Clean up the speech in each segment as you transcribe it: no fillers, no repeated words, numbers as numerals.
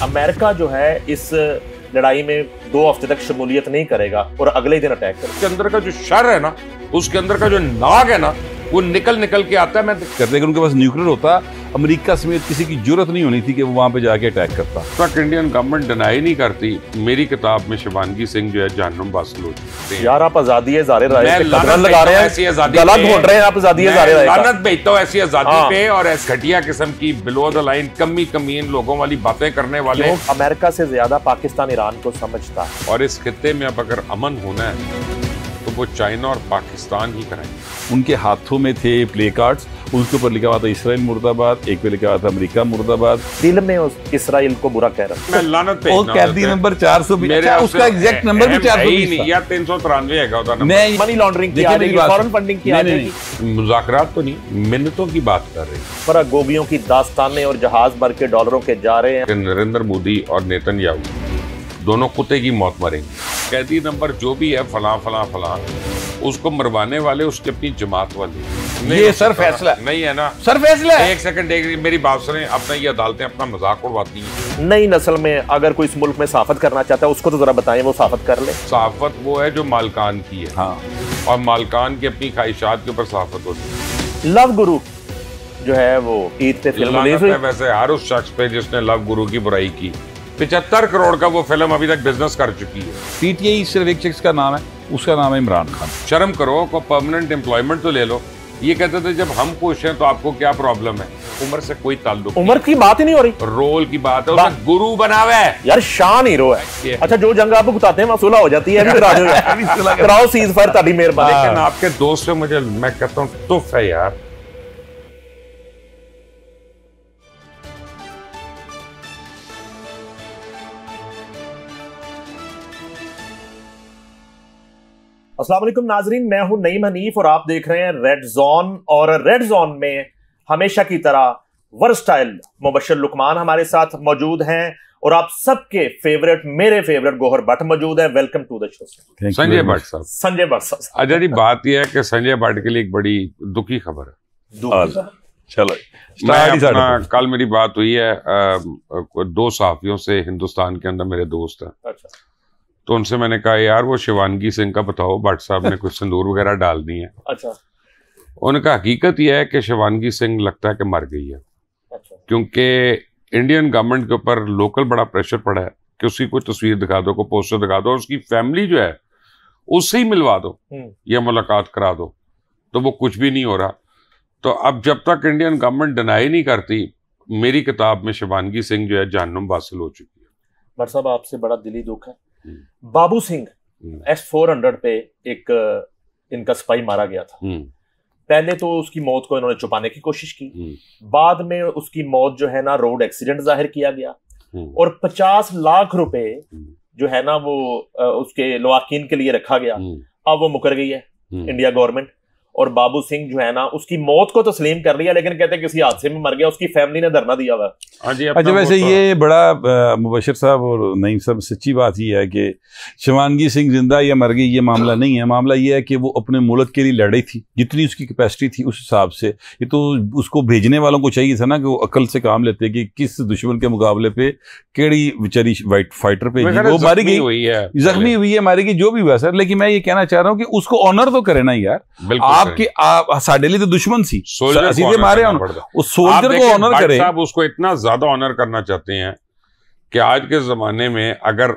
America जो है इस लड़ाई में 2 हफ्ते तक शमूलियत नहीं करेगा और अगले ही दिन अटैक करेगा। उसके अंदर का जो शर है ना, उसके अंदर का जो नाग है ना, वो निकल के आता है। मैं करते अगर उनके पास न्यूक्लियर होता, अमेरिका समेत किसी की जरूरत नहीं होनी थी कि वो वहां पे जाके अटैक करता। तक इंडियन गवर्नमेंट डिनाई नहीं करती। मेरी किताब में शिवानगी सिंह जो है जहन्नुम वासिल हो चुके हैं। यार आप आजादी ज़ाहिर राय मैं पे कदम लगा रहे हैं, गला घोट रहे हैं आप आजादी ज़ाहिर राय का। लानत भेजता हूं ऐसी आजादी पे और ऐसी घटिया किस्म की बिलो द लाइन कमीन लोगों वाली बातें करने वाले। अमेरिका से ज्यादा पाकिस्तान ईरान को समझता है और इस खित्ते में अब अगर अमन होना है तो वो चाइना और पाकिस्तान ही कराएंगे। उनके हाथों में थे प्ले कार्ड्स, उसके ऊपर लिखा हुआ था इसराइल मुर्दाबाद, एक पे लिखा हुआ था अमेरिका मुर्दाबाद। दिल में उस इसराइल को बुरा कह रहा मैं लानत पे वो कैदी नंबर 420, उसका एग्जैक्ट नंबर भी 420 या 393 है होता नंबर। मैं मनी लॉन्ड्रिंग की आ जाएगी, फॉरेन फंडिंग की आ जाएगी। मुज़ाकरात तो नहीं, मिन्नतों की बात कर रहे हैं। पर गोभियों की दास्तानें और जहाज भर के डॉलरों के जा रहे हैं। नरेंद्र मोदी और नेतन्याहू दोनों कुत्ते की मौत मरेंगे। कैदी नंबर जो भी है फला उसको मरवाने वाले उसके अपनी जमात वाले। ये सर फैसला नहीं है ना, सर फैसला है। एक सेकंड मेरी बात सुने। अपना ये अदालतें अपना मजाक उड़वाती हैं। नई नस्ल में अगर कोई इस मुल्क में साफत करना चाहता है उसको तो जरा बताएं वो साफत कर ले। साफत वो है जो मालकान की है। हाँ। और मालकान की अपनी ख्वाहिशात के ऊपर साफत होती है। लव गुरु जो है वो ईद पे फिल्म रिलीज हुई। वैसे हर उस शख्स पे जिसने लव गुरु की बुराई की। 75 करोड़ का वो फिल्म अभी तक बिजनेस कर चुकी है। पीटीआई सिर्फ एक शख्स का नाम है, उसका नाम है इमरान खान। शर्म करो, को परमानेंट एम्प्लॉयमेंट तो ले लो। ये कहते थे जब हम खुश हैं तो आपको क्या प्रॉब्लम है। उम्र से कोई ताल्लुक, उम्र की बात ही नहीं हो रही, रोल की बात है। उसने गुरु बनावे है यार, शान हीरो है। अच्छा जो जंग आपको बताते हैं वहां सुलह हो जाती है, कराओ सीज फायर, ताड़ी मेहरबानी। लेकिन आपके दोस्त से मुझे मैं कहता हूँ तुफ है यार। अस्सलाम वालेकुम नाजरीन, मैं हूं नईम हनीफ और आप देख रहे हैं रेड जोन। और रेड जोन में हमेशा की तरह वर्सटाइल मुबश्शिर लुकमान हमारे साथ मौजूद हैं और आप सबके फेवरेट, मेरे फेवरेट गौहर भट्ट मौजूद है। Welcome to the show. Sanjay Bhatt साहब। संजय भट्ट साहब। अच्छा जी, बात यह है कि संजय भट्ट के लिए एक बड़ी दुखी खबर है। चलो कल मेरी बात हुई है 2 सहाफियों से हिंदुस्तान के अंदर, मेरे दोस्त हैं। अच्छा। तो उनसे मैंने कहा यार वो शिवानगी सिंह का बताओ, भट्ट साहब ने कुछ सिंदूर वगैरह डाल दी है। अच्छा। उनका हकीकत यह है कि शिवानगी सिंह लगता है कि मर गई है। अच्छा। क्योंकि इंडियन गवर्नमेंट के ऊपर लोकल बड़ा प्रेशर पड़ा है कि उसकी कोई तस्वीर दिखा दो, कोई पोस्टर दिखा दो, उसकी फैमिली जो है उससे ही मिलवा दो या मुलाकात करा दो, तो वो कुछ भी नहीं हो रहा। तो अब जब तक इंडियन गवर्नमेंट डिनाई नहीं करती, मेरी किताब में शिवानगी सिंह जो है जहन्नुम वासिल हो चुकी है। भट्ट साहब आपसे बड़ा दिली दुख है। बाबू सिंह S-400 पे एक इनका सिपाही मारा गया था। पहले तो उसकी मौत को इन्होंने छुपाने की कोशिश की, बाद में उसकी मौत जो है ना रोड एक्सीडेंट जाहिर किया गया और 50 लाख रुपए जो है ना वो उसके लवाकिन के लिए रखा गया। अब वो मुकर गई है इंडिया गवर्नमेंट और बाबू सिंह जो है ना उसकी मौत को तस्लीम कर लिया, लेकिन कहते हैं किसी हादसे में मर गया, उसकी फैमिली ने धरना दिया हुआ। अच्छा, वैसे ये बड़ा मुबश्शिर साहब और नईम साहब, सच्ची बात ही है कि शिवानगी सिंह जिंदा या मर गई ये मामला नहीं है। मामला ये है कि वो अपने मुल्क के लिए लड़ी थी, जितनी उसकी कैपेसिटी थी उस हिसाब से। ये तो उसको भेजने वालों को चाहिए था ना कि वो अकल से काम लेते कि किस दुश्मन के मुकाबले पे केड़ी बेचारी वाइट फाइटर पे वो मारी गई, जख्मी हुई है, मारी गई, जो भी हुआ सर। लेकिन मैं ये कहना चाह रहा हूँ कि उसको ऑनर तो करे ना यार। आपकी साडे लिए तो दुश्मन सी सीधे मारे, उस सोल्जर को ऑनर करे। साहब उसको इतना ज्यादा ऑनर करना चाहते हैं कि आज के जमाने में अगर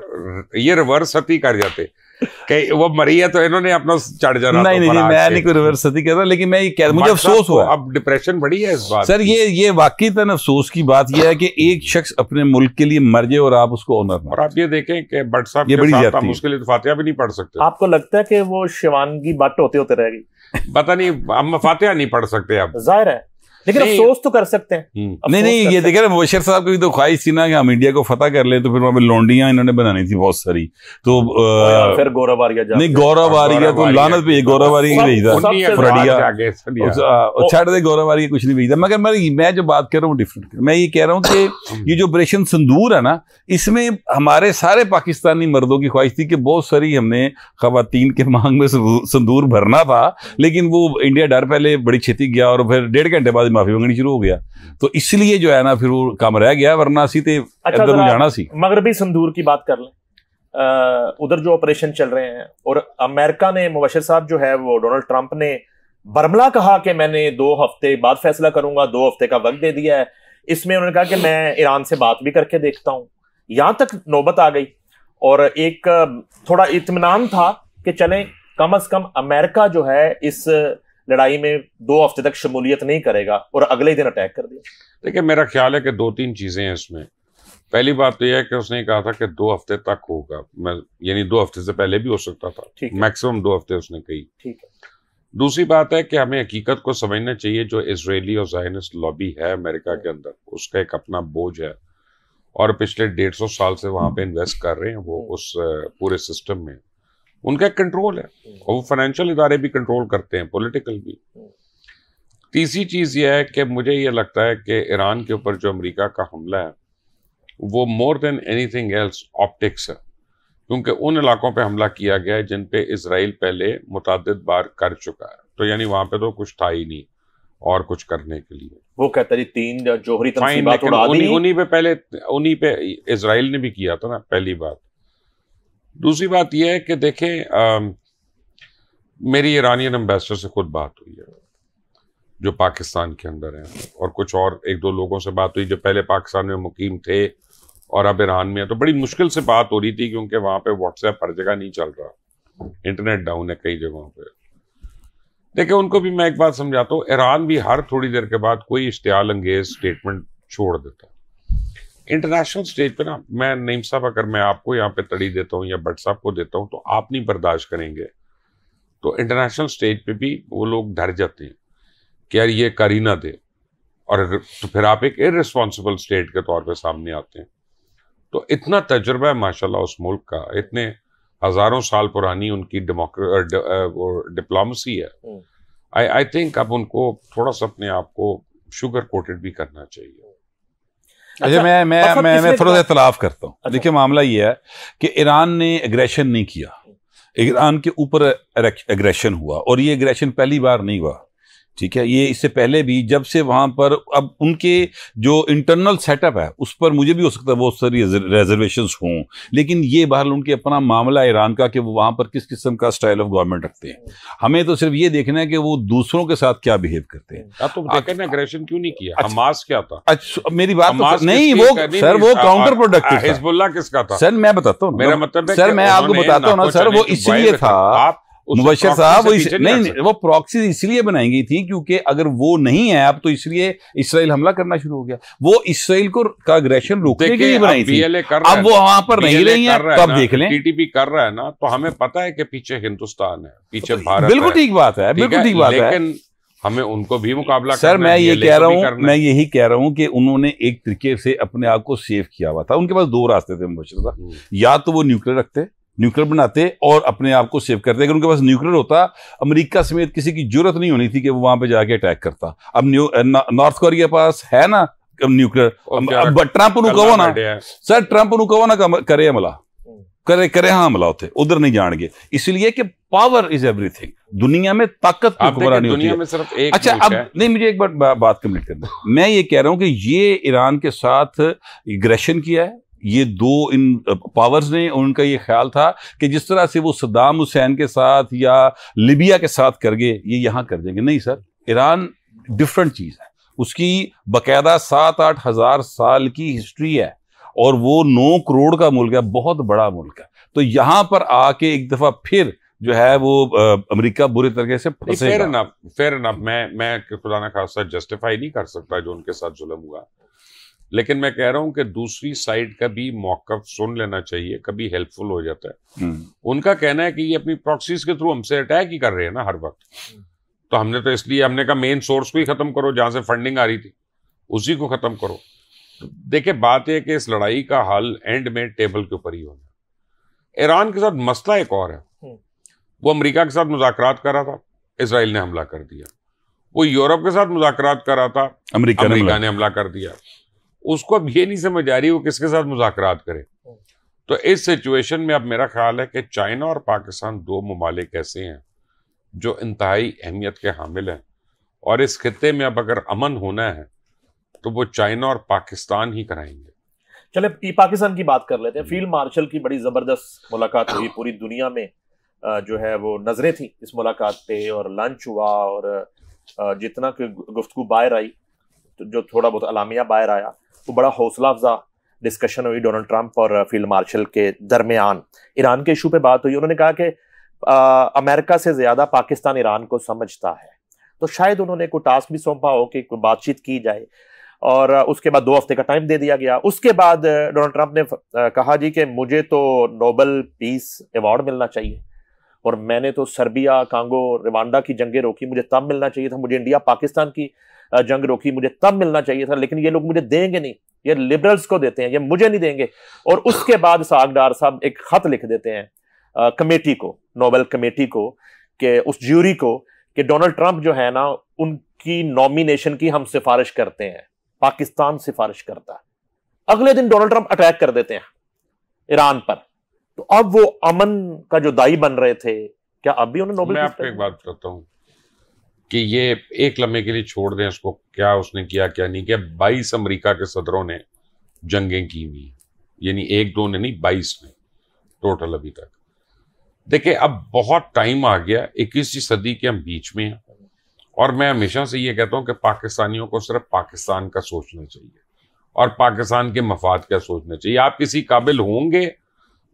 ये रिवर्स सती कर जाते कि वो मरी है तो इन्होंने अपना चढ़ जाना। नहीं, मैं नहीं कोई रिवर्स सती कहता, लेकिन मैं ये कह मुझे अफसोस हुआ। अब डिप्रेशन बढ़ी है इस बात सर। ये वाकई तन अफसोस की बात यह है कि एक शख्स अपने मुल्क के लिए मर जाए और आप उसको ऑनर ना। और आप ये देखें कि भट्ट साहब के साथ हम उसके लिए फातिहा भी नहीं पढ़ सकते। आपको लगता है कि वो शिवानगी भट्ट होते रहेगी? पता नहीं, हम फातिहा नहीं पढ़ सकते अब, जाहिर है, लेकिन अफसोस तो कर सकते हैं। नहीं, ये देखे ना, मुबश्शिर साहब की भी तो ख्वाहिश थी ना कि हम इंडिया को फतह कर ले, तो फिर वहां पे लौंडियां इन्होंने बनानी थी बहुत सारी। तो फिर गौरव आर्या नहीं, गौरव आर्या तो लानत पे, गौरव आर्या ही भेजा छाड़ दे, गौरव आर्या कुछ नहीं भेजा। मगर मैं जो बात कर रहा हूँ डिफरेंट, मैं ये कह रहा हूँ कि ये जो ऑपरेशन सिंदूर है ना, इसमें हमारे सारे पाकिस्तानी मर्दों की ख्वाहिश थी कि बहुत सारी हमने खवातीन के मांग में सिंदूर भरना था, लेकिन वो इंडिया डर पहले बड़ी छेती गया और फिर 1.5 घंटे बाद माफी मंगनी शुरू हो गया। तो इसलिए जो है ना फिर वो काम रह गया, वरना सी ते अच्छा, जाना सी। मगरबी संदूर की बात कर लें, उधर जो ऑपरेशन चल रहे हैं, और अमेरिका ने, मुबशिर साहब जो है वो डोनाल्ड ट्रंप ने बरमला कहा कि मैंने 2 हफ्ते बाद फैसला करूंगा, 2 हफ्ते का वक्त दे दिया है। इसमें उन्होंने कहा कि मैं ईरान से बात भी करके देखता हूं। यहां तक नौबत आ गई, और एक थोड़ा इत्मीनान था कि चलें कम से कम अमेरिका जो है इस लड़ाई में 2 हफ्ते तक शमूलियत नहीं करेगा, और अगले ही दिन अटैक कर दिया। देखिए, मेरा ख्याल है कि 2-3 चीजें हैं इसमें। पहली बात तो यह है कि उसने कहा था कि 2 हफ्ते तक होगा, यानी 2 हफ्ते से पहले भी हो सकता था, मैक्सिमम 2 हफ्ते उसने कही। ठीक है। दूसरी बात है कि हमें हकीकत को समझना चाहिए, जो इजरायली और ज़ायनिस्ट लॉबी है अमेरिका के अंदर, उसका एक अपना बोझ है, और पिछले 150 साल से वहां पे इन्वेस्ट कर रहे हैं वो उस पूरे सिस्टम में। उनका कंट्रोल है, और वो फाइनेंशियल इदारे भी कंट्रोल करते हैं, पॉलिटिकल भी। तीसरी चीज यह है कि मुझे ये लगता है कि ईरान के ऊपर जो अमेरिका का हमला है वो more than anything else optics है, क्योंकि उन इलाकों पे हमला किया गया है जिन पे इजराइल पहले मुतअद्दिद बार कर चुका है। तो यानी वहां पे तो कुछ था ही नहीं और कुछ करने के लिए। वो कहते हैं 3 जोहरी तंसीबात उड़ा दी, उन्हीं पे इजराइल ने भी किया था ना, पहली बात। दूसरी बात यह है कि देखें, मेरी ईरानियन एम्बेसडर से खुद बात हुई है जो पाकिस्तान के अंदर हैं, और कुछ और 1-2 लोगों से बात हुई जो पहले पाकिस्तान में मुकीम थे और अब ईरान में है। तो बड़ी मुश्किल से बात हो रही थी, क्योंकि वहां पे व्हाट्सएप हर जगह नहीं चल रहा, इंटरनेट डाउन है कई जगहों पे। देखिए, उनको भी मैं एक बात समझाता हूँ, ईरान भी हर थोड़ी देर के बाद कोई इश्तियाल अंगेज स्टेटमेंट छोड़ देता है। इंटरनेशनल स्टेज पे ना, मैं नईम साहब, अगर मैं आपको यहाँ पे तड़ी देता हूँ या भट्ट साहब को देता हूँ तो आप नहीं बर्दाश्त करेंगे, तो इंटरनेशनल स्टेज पे भी वो लोग डर जाते हैं कि यार ये कर ही ना दे, और तो फिर आप एक इररिस्पॉन्सिबल स्टेट के तौर पे सामने आते हैं। तो इतना तजुर्बा है माशाल्लाह उस मुल्क का, इतने हजारों साल पुरानी उनकी डिप्लोमेसी है। आई थिंक अब उनको थोड़ा सा अपने आप को शुगर कोटेड भी करना चाहिए। अच्छा, मैं थोड़ा सा इख्तिलाफ करता हूँ। देखिए, मामला ये है कि ईरान ने एग्रेशन नहीं किया, ईरान के ऊपर एग्रेशन हुआ, और ये एग्रेशन पहली बार नहीं हुआ। ठीक है, ये इससे पहले भी जब से वहां पर, अब उनके जो इंटरनल सेटअप है उस पर मुझे भी हो सकता है बहुत सारी रिजर्वेशंस हों, लेकिन ये बहरहाल उनके अपना मामला है ईरान का कि वो वहां पर किस किस्म का स्टाइल ऑफ गवर्नमेंट रखते हैं। हमें तो सिर्फ ये देखना है कि वो दूसरों के साथ क्या बिहेव करते हैं। अब तो देखें ना, एग्रेशन क्यों नहीं किया, हमास क्या था? अच्छा, मेरी बात तो नहीं, वो सर वो काउंटर प्रोडक्टिव था। हिजबुल्लाह किसका था? सर मैं बताता हूँ, मेरा मतलब सर मैं आपको बताता हूँ ना सर, वो इसलिए था मुबशिर साहब, वो नहीं, वो प्रॉक्सी इसलिए बनाई गई थी क्योंकि अगर वो नहीं है अब, तो इसलिए इसराइल हमला करना शुरू हो गया। वो इसराइल को का अग्रेशन रोकने के लिए बनाई थी। अब वो वहां पर नहीं रही है, तो अब देख लें, टीटीपी कर रहा है ना, तो हमें पता है कि पीछे हिंदुस्तान है, पीछे भारत। बिल्कुल ठीक बात है, बिल्कुल ठीक बात है, लेकिन हमें उनको भी मुकाबला सर मैं ये कह रहा हूँ, मैं यही कह रहा हूँ कि उन्होंने एक तरीके से अपने आप को सेव किया हुआ था। उनके पास 2 रास्ते थे मुबशिर साहब, या तो वो न्यूक्लियर रखते, न्यूक्लियर बनाते और अपने आप को सेव करते। अगर उनके पास न्यूक्लियर होता, अमेरिका समेत किसी की जरूरत नहीं होनी थी कि वो वहां पे जाके अटैक करता। अब नॉर्थ कोरिया पास है ना न्यूक्लियर, ट्रंप नु कहो ना सर, ट्रंप नु कहो ना करे हमला, करे हाँ हमला होते उधर नहीं जाएंगे, इसलिए कि पावर इज एवरीथिंग। दुनिया में ताकत की हुक्मरानी होती है। सिर्फ एक अच्छा, अब नहीं, मुझे एक बात कंप्लीट करना। मैं ये कह रहा हूं कि ये ईरान के साथ एग्रेशन किया है, ये 2 इन पावर्स ने, उनका ये ख्याल था कि जिस तरह से वो सद्दाम हुसैन के साथ या लिबिया के साथ कर गए, ये यहां कर देंगे। नहीं सर, ईरान डिफरेंट चीज है, उसकी बकायदा 7-8 हज़ार साल की हिस्ट्री है, और वो 9 करोड़ का मुल्क है, बहुत बड़ा मुल्क है। तो यहां पर आके एक दफा फिर जो है वो अमेरिका बुरी तरीके से फंसेगा। फेयर इनफ, मैं खुदा ना खासा जस्टिफाई नहीं कर सकता जो उनके साथ जुल्म हुआ, लेकिन मैं कह रहा हूं कि दूसरी साइड का भी मौक़िफ़ सुन लेना चाहिए, कभी हेल्पफुल हो जाता है। उनका कहना है कि ये अपनी प्रॉक्सीज के थ्रू हमसे अटैक ही कर रहे हैं ना हर वक्त, तो हमने तो इसलिए हमने कहा मेन सोर्स को ही खत्म करो, जहां से फंडिंग आ रही थी उसी को खत्म करो। देखिए, बात यह कि इस लड़ाई का हल एंड में टेबल के ऊपर ही होना। ईरान के साथ मसला एक और है, वो अमेरिका के साथ मुज़ाकरात कर रहा था, इजराइल ने हमला कर दिया। वो यूरोप के साथ मुज़ाकरात कर रहा था, अमेरिका ने हमला कर दिया। उसको अब ये नहीं समझ आ रही वो किसके साथ मुज़ाकरात करे। तो इस सिचुएशन में अब मेरा ख्याल है कि चाइना और पाकिस्तान 2 ममालिक ऐसे हैं जो इंतहाई अहमियत के हामिल हैं, और इस खित्ते में अब अगर अमन होना है तो वो चाइना और पाकिस्तान ही कराएंगे। चले पाकिस्तान की बात कर लेते हैं। फील्ड मार्शल की बड़ी जबरदस्त मुलाकात हुई, पूरी दुनिया में जो है वो नजरें थी इस मुलाकात पे, और लंच हुआ, और जितना कि गुफ्तगू बाहर आई, तो जो थोड़ा बहुत अलामिया बाहर आया, वो बड़ा हौसला अफजा डिस्कशन हुई डोनाल्ड ट्रंप और फील्ड मार्शल के दरमियान। ईरान के इशू पे बात हुई। उन्होंने कहा कि अमेरिका से ज्यादा पाकिस्तान ईरान को समझता है, तो शायद उन्होंने कोई टास्क भी सौंपा हो कि कोई बातचीत की जाए, और उसके बाद 2 हफ्ते का टाइम दे दिया गया। उसके बाद डोनाल्ड ट्रंप ने कहा जी कि मुझे तो नोबेल पीस अवार्ड मिलना चाहिए, और मैंने तो सर्बिया, कांगो, रवांडा की जंगें रोकी, मुझे तब मिलना चाहिए था। मुझे इंडिया पाकिस्तान की जंग रोकी, मुझे तब मिलना चाहिए था, लेकिन ये लोग मुझे देंगे नहीं, ये लिबरल्स को देते हैं, ये मुझे नहीं देंगे। और उसके बाद सागडार साहब एक खत लिख देते हैं कमेटी को, नोबेल कमेटी को, कि उस ज्यूरी को, कि डोनाल्ड ट्रंप जो है ना, उनकी नॉमिनेशन की हम सिफारिश करते हैं, पाकिस्तान सिफारिश करता है। अगले दिन डोनाल्ड ट्रंप अटैक कर देते हैं ईरान पर। तो अब वो अमन का जो दाई बन रहे थे, क्या अब भी उन्हें नोबेल? मैं आपको एक बात बताता हूँ कि ये एक लम्हे के लिए छोड़ दें इसको, क्या उसने किया क्या नहीं किया। 22 अमेरिका के सदरों ने जंगें की हुई, यानी 1-2 ने नहीं, 22 ने टोटल अभी तक। देखिए अब बहुत टाइम आ गया, 21वीं सदी के हम बीच में हैं, और मैं हमेशा से ये कहता हूं कि पाकिस्तानियों को सिर्फ पाकिस्तान का सोचना चाहिए और पाकिस्तान के मफाद का सोचना चाहिए। आप किसी काबिल होंगे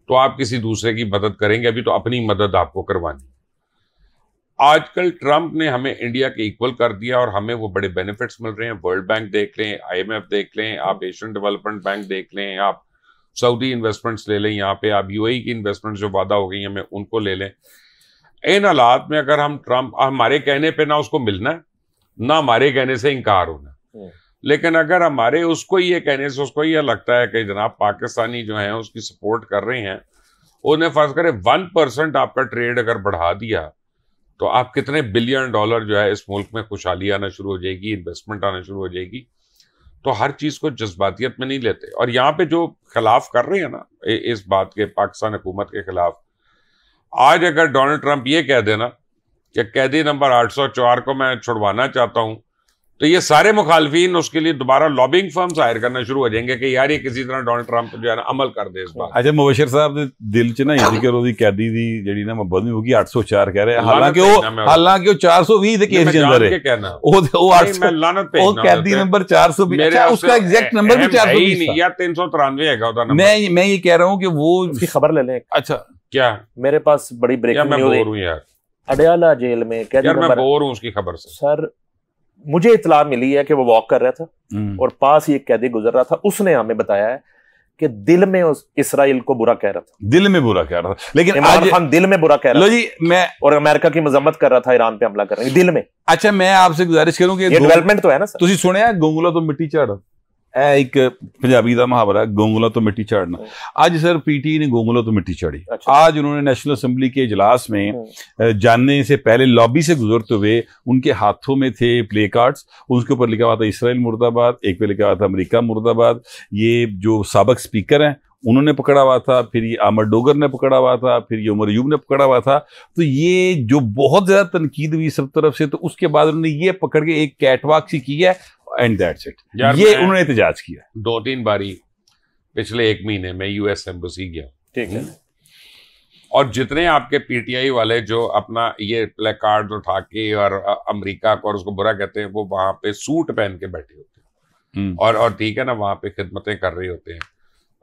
तो आप किसी दूसरे की मदद करेंगे, अभी तो अपनी मदद आपको करवानी। आजकल ट्रंप ने हमें इंडिया के इक्वल कर दिया और हमें वो बड़े बेनिफिट्स मिल रहे हैं। वर्ल्ड बैंक देख लें, IMF देख लें, आप एशियन डेवलपमेंट बैंक देख लें, आप सऊदी इन्वेस्टमेंट्स ले लें, यहाँ पे आप UAE की इन्वेस्टमेंट्स जो वादा हो गई हमें उनको ले लें। इन हालात में अगर हम ट्रंप, हमारे कहने पे ना उसको मिलना है, ना हमारे कहने से इनकार होना, लेकिन अगर हमारे उसको ये कहने से उसको ये लगता है कि जनाब पाकिस्तानी जो है उसकी सपोर्ट कर रहे हैं, उन्हें फर्ज करें 1% आपका ट्रेड अगर बढ़ा दिया तो आप कितने बिलियन डॉलर जो है इस मुल्क में खुशहाली आना शुरू हो जाएगी, इन्वेस्टमेंट आना शुरू हो जाएगी। तो हर चीज को जज्बातियत में नहीं लेते। और यहाँ पे जो खिलाफ कर रहे हैं ना इस बात के, पाकिस्तान हुकूमत के खिलाफ, आज अगर डोनाल्ड ट्रंप ये कह देना कि कैदी नंबर 804 को मैं छुड़वाना चाहता हूं, तो ये सारे मुखालफिन उसके लिए दोबारा लॉबिंग फर्म्स हायर करना शुरू हो जाएंगे कि यार ये किसी तरह डोनाल्ड ट्रंप जो है ना अमल कर दे इस बात। अच्छा मुबशर साहब दे दिल च ना जिक्र ओदी कैदी दी जेडी ना बदली होगी 804 कह रहे हैं, हालांकि वो 420 दे केस के अंदर है। कहना वो 800 लानत पे वो कैदी नंबर 420, अच्छा उसका एग्जैक्ट नंबर भी 420 नहीं या 393 है उसका नंबर। मैं ये कह रहा हूं कि वो उसकी खबर ले लें। अच्छा क्या मेरे पास बड़ी ब्रेकिंग न्यूज़ है यार, अडयाला जेल में कैदी यार मैं नंबर, बोर हूं उसकी खबर से। सर मुझे इतला मिली है कि वो वॉक कर रहा था और पास ही एक कैदी गुजर रहा था, उसने हमें बताया है कि दिल में उस इसराइल को बुरा कह रहा था, दिल में बुरा कह रहा था, लेकिन इमरान खान दिल में बुरा कह रहा था जी मैं, और अमेरिका की मजम्मत कर रहा था ईरान पे हमला करने दिल में। अच्छा मैं आपसे गुजारिश करूं कि ये डेवलपमेंट तो है ना सर। तुसी सुनिया गोंगला तो मिट्टी झाड़, एक पंजाबी का मुहावरा गोंगला तो मिट्टी झाड़ना। आज सर पीटी ने गोंगला तो मिट्टी झाड़ी। अच्छा। आज उन्होंने नेशनल असेंबली के इजलास में जानने से पहले लॉबी से गुजरते हुए उनके हाथों में थे प्ले कार्ड्स, उसके ऊपर लिखा हुआ था इसराइल मुर्दाबाद, एक पे लिखा हुआ था अमेरिका मुर्दाबाद। ये जो साबिक स्पीकर हैं उन्होंने पकड़ा हुआ था, फिर ये आमर डोगर ने पकड़ा हुआ था, फिर ये उमर अयूब ने पकड़ा हुआ था। तो ये जो बहुत ज्यादा तनकीद हुई सब तरफ से, तो उसके बाद उन्होंने ये पकड़ के एक कैटवॉक सी की है एंड दैट्स इट। ये उन्होंने एहतजाज किया 2-3 बारी पिछले 1 महीने में US एम्बेसी गया, ठीक है, और जितने आपके PTI वाले जो अपना ये प्ले कार्ड उठा के और अमेरिका को और उसको बुरा कहते हैं, वो वहां पे सूट पहन के बैठे होते हैं और ठीक है ना, वहां पे खिदमतें कर रहे होते हैं।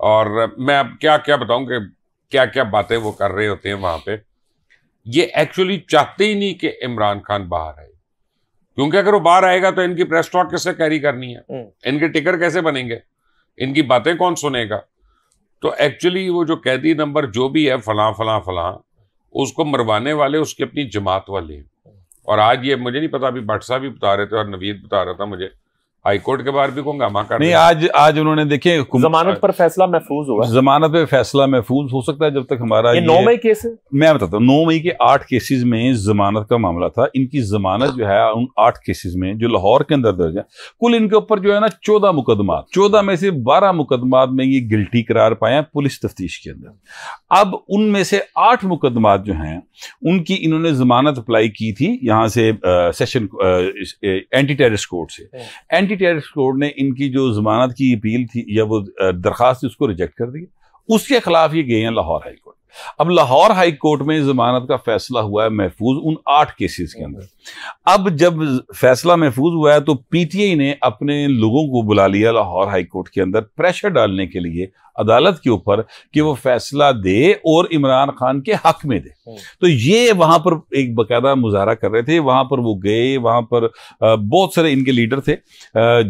और मैं अब क्या क्या बताऊं कि क्या क्या बातें वो कर रहे होते हैं वहां पे। ये एक्चुअली चाहते ही नहीं कि इमरान खान बाहर आए, क्योंकि अगर वो बाहर आएगा तो इनकी प्रेस टॉक किससे कैरी करनी है, इनके टिकर कैसे बनेंगे, इनकी बातें कौन सुनेगा। तो एक्चुअली वो जो कैदी नंबर जो भी है फलां फलां फलां, उसको मरवाने वाले उसकी अपनी जमात वाले हैं। और आज ये मुझे नहीं पता, अभी भट्ट साहब भी बता रहे थे और नवीद बता रहा था मुझे हाई कोर्ट के बाहर भी हंगामा कर नहीं, आज उन्होंने देखे जमानत पर फैसला महफूज हुआ, जमानत पे फैसला महफूज हो सकता है जब तक हमारा ये 9 मई केस है। मैं बताता हूँ, 9 मई के 8 केसेस में जमानत का मामला था। इनकी जमानत जो है उन 8 केसेस में जो लाहौर के अंदर दर्ज है, कुल इनके ऊपर जो है ना 14 मुकदमा, 14 में से 12 मुकदमात में ये गिल्टी करार पाए हैं पुलिस तफ्तीश के अंदर। अब उनमें से 8 मुकदमात जो हैं उनकी इन्होंने जमानत अप्लाई की थी यहाँ से सेशन एंटी टेररिस्ट कोर्ट से। एंटी टेररिस्ट कोर्ट ने इनकी जो जमानत की अपील थी या वो दरखास्त थी उसको रिजेक्ट कर दिया। उसके खिलाफ ये गए हैं लाहौर हाई कोर्ट। अब लाहौर हाई कोर्ट में जमानत का फैसला हुआ है महफूज उन 8 केसेस के अंदर। अब जब फैसला महफूज हुआ है तो पीटीआई ने अपने लोगों को बुला लिया लाहौर हाई कोर्ट के अंदर प्रेशर डालने के लिए अदालत के ऊपर कि वो फैसला दे और इमरान खान के हक में दे। तो ये वहां पर एक बकायदा मुजाहरा कर रहे थे, वहां पर वो गए, वहां पर बहुत सारे इनके लीडर थे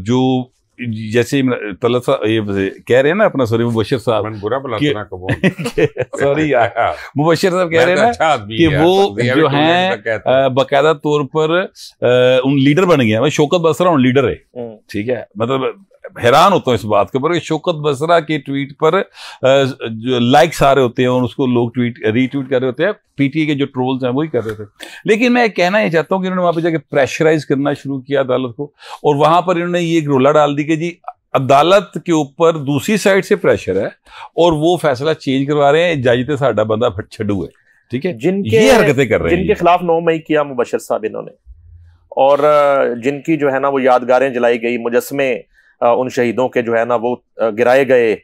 जो जैसे तलत ये कह रहे हैं ना अपना, सॉरी मुबशिर साहब, बुरा सॉरी यार, मुबशिर साहब कह रहे हैं ना कि वो जो हैं बकायदा तौर पर उन लीडर बन गए। शौकत बसरा उन लीडर है, ठीक है। मतलब हैरान होता हूँ इस बात के ऊपर कि शौकत बसरा के ट्वीट पर जो लाइक्स आ रहे होते हैं और उसको लोग रीट्वीट कर रहे होते हैं, पीटीआई के जो ट्रोल्स हैं वही कर रहे थे। लेकिन मैं कहना ये चाहता हूँ कि इन्होंने वहां पर जाके प्रेशराइज करना शुरू किया अदालत को, और वहां पर इन्होंने ये एक रोला डाल दी कि जी अदालत के ऊपर दूसरी साइड से प्रेशर है और वो फैसला चेंज करवा रहे हैं, इजाजत साडा बंदा छड्डू है, ठीक है। ये हरकतें कर रहे हैं, जिनके खिलाफ 9 मई किया मुबशिर साहब इन्होंने, और जिनकी जो है ना वो यादगारें जलाई गई, मुजस्मे उन शहीदों के जो है ना वो गिराए गए,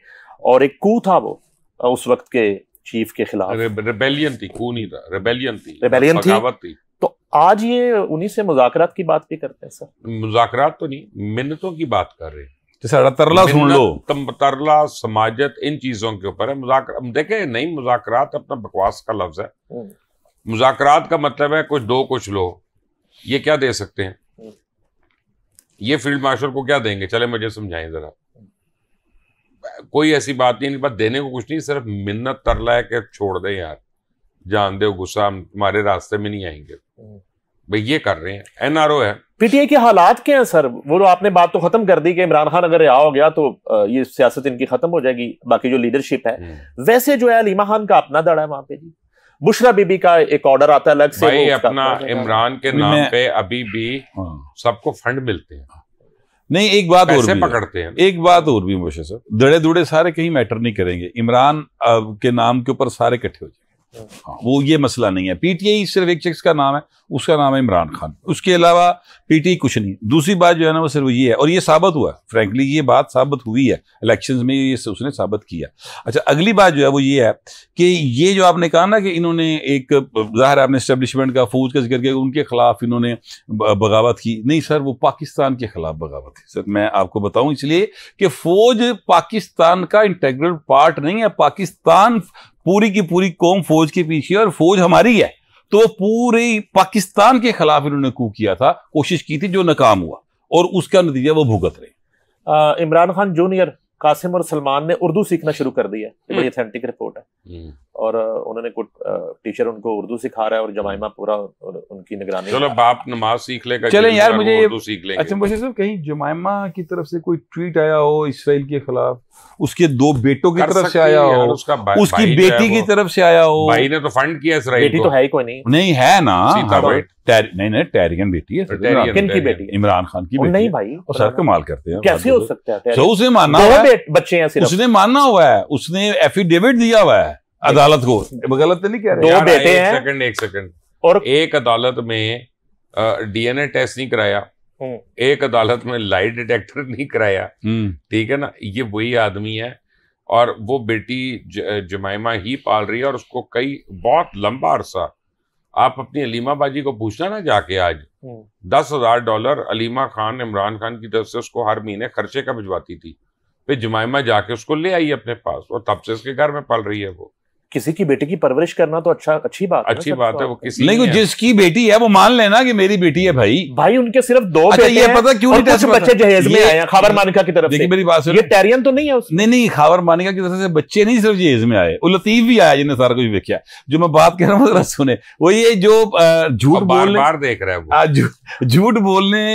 और एक कू था वो उस वक्त के चीफ के खिलाफ, रेबेलियन थी, कू नहीं था, रेबेलियन थी। तो आज ये उन्हीं से मुज़ाकरात की बात भी करते हैं सर। मुज़ाकरात तो नहीं, मिन्नतों की बात कर रहे हैं। तरला सुन लो, तरला समाजत इन चीजों के ऊपर है। मुज़ाकरात देखे नहीं, मुज़ाकरात अपना बकवास का लफ्ज है। मुज़ाकरात का मतलब है कुछ दो कुछ लो। ये क्या दे सकते हैं? ये फील्ड मार्शल को क्या देंगे? चले मुझे समझाएं जरा। कोई ऐसी बात नहीं, बात देने को कुछ नहीं, सिर्फ मिन्नत तरला है कि छोड़ दे यार, जान दे, गुस्सा तुम्हारे रास्ते में नहीं आएंगे भाई। ये कर रहे हैं, एनआरओ है। पीटीआई के हालात क्या हैं सर? वो आपने बात तो खत्म कर दी कि इमरान खान अगर रिहा हो गया तो ये सियासत इनकी खत्म हो जाएगी, बाकी जो लीडरशिप है। वैसे जो है अलीमा खान का अपना दड़ा है वहां पे जी, बुशरा बीबी का एक ऑर्डर आता है अलग से, भाई अपना इमरान के नाम पे अभी भी सबको फंड मिलते हैं। नहीं, एक बात और भी पकड़ते हैं, एक बात और भी मुझे सर, दड़े दुड़े सारे कहीं मैटर नहीं करेंगे, इमरान के नाम के ऊपर सारे इकट्ठे हो जाएंगे। हाँ, वो ये मसला नहीं है। पीटीआई सिर्फ एक शख्स का नाम है, उसका नाम है इमरान खान, उसके अलावा पीटीआई कुछ नहीं। दूसरी बात जो है ना वो सिर्फ ये है, और ये साबित हुआ, फ्रैंकली ये बात साबित हुई है इलेक्शंस में, ये उसने साबित किया। अच्छा, अगली बात जो है वो ये है कि ये जो आपने कहा ना कि इन्होंने एक ज़ाहिर आपने एस्टेब्लिशमेंट का, फौज का जिक्र किया, उनके खिलाफ इन्होंने बगावत की। नहीं सर, वो पाकिस्तान के खिलाफ बगावत थी सर। मैं आपको बताऊं इसलिए कि फौज पाकिस्तान का इंटेग्रल पार्ट नहीं है। पाकिस्तान पूरी की पूरी कौम फौज के पीछे, और फौज हमारी है। तो पूरे पाकिस्तान के खिलाफ इन्होंने कू किया था, कोशिश की थी, जो नाकाम हुआ, और उसका नतीजा वो भुगत रहे। इमरान खान जूनियर, कासिम और सलमान ने उर्दू सीखना शुरू कर दिया है, बड़ी ऑथेंटिक रिपोर्ट है, और उन्होंने कुछ टीचर उनको उर्दू सिखा रहा है, और जमाइमा पूरा उनकी निगरानी। चलो बाप नमाज सीख लेगा, चलें यार, मुझे उर्दू सीख लेंगे। अच्छा मुझे सर, कहीं जमाइमा की तरफ से कोई ट्वीट आया हो इसराइल के खिलाफ, उसके 2 बेटों की तरफ से आया हो, उसकी बेटी की तरफ से आया हो? भाई ने तो फंड किया इसराइल को। बेटी तो है ही कोई नहीं है ना, नहीं टैरिगन बेटी है। किन की बेटी? इमरान खान की बेटी। नहीं भाई, और सर कमाल करते हैं, कैसे हो सकता है? तो उसने मानना हुआ है, बच्चे हैं सिर्फ, उसने मानना हुआ है, उसने एफिडेविट दिया हुआ है अदालत को। गलत तो नहीं कह रहे? 2 बेटे हैं। एक सेकंड, और एक अदालत में डीएनए टेस्ट नहीं कराया, एक अदालत में लाई डिटेक्टर नहीं कराया, ठीक है ना। ये वही आदमी है, और वो बेटी जमाइमा ही पाल रही है, और उसको कई बहुत लंबा अरसा, आप अपनी अलीमा बाजी को पूछना ना जाके, आज $10,000 अलीमा खान इमरान खान की तरफ से उसको हर महीने खर्चे का भिजवाती थी। फिर जमाइमा जाके उसको ले आई अपने पास, और तब से उसके घर में पल रही है वो। किसी की बेटी की परवरिश करना तो अच्छी बात है, अच्छी बात है। वो किसी नहीं, जिसकी बेटी है वो मान लेना कि मेरी बेटी है भाई उनके सिर्फ 2 बेटे ये पता क्यों नहीं कुछ बच्चे जहेज में आए हैं खबर मानिका की तरफ से। मेरी बात सुनो, ये टैरियन तो नहीं है उसमें। नहीं, खबर मानिका की तरफ से बच्चे नहीं सिर्फ जहेज में आए, वो लतीफ भी आया जिन्हें सारा कुछ देखा। जो मैं बात कह रहा हूँ सुने, वो ये जो झूठ बोलने बार देख रहा है, झूठ बोलने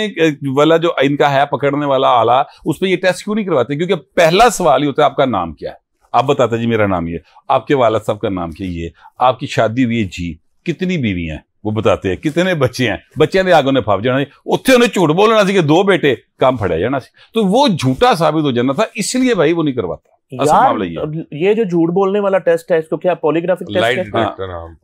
वाला जो इनका है पकड़ने वाला आला, उस पर ये टेस्ट क्यों नहीं करवाते? क्योंकि पहला सवाल ही होता है आपका नाम क्या है, आप बताते जी मेरा नाम ये, आपके वालिद साहब का नाम क्या ये, आपकी शादी हुई है जी, कितनी बीवी हैं वो बताते हैं, कितने बच्चे हैं, बच्चों ने आगे फाप जाना, उत्थे उन्हें झूठ बोलना सी कि 2 बेटे, काम फड़ा जाना सी, तो वो झूठा साबित हो जाना था, इसलिए भाई वो नहीं करवाता। यार ये जो झूठ बोलने वाला टेस्ट है, इसको क्या पॉलीग्राफिक टेस्ट है?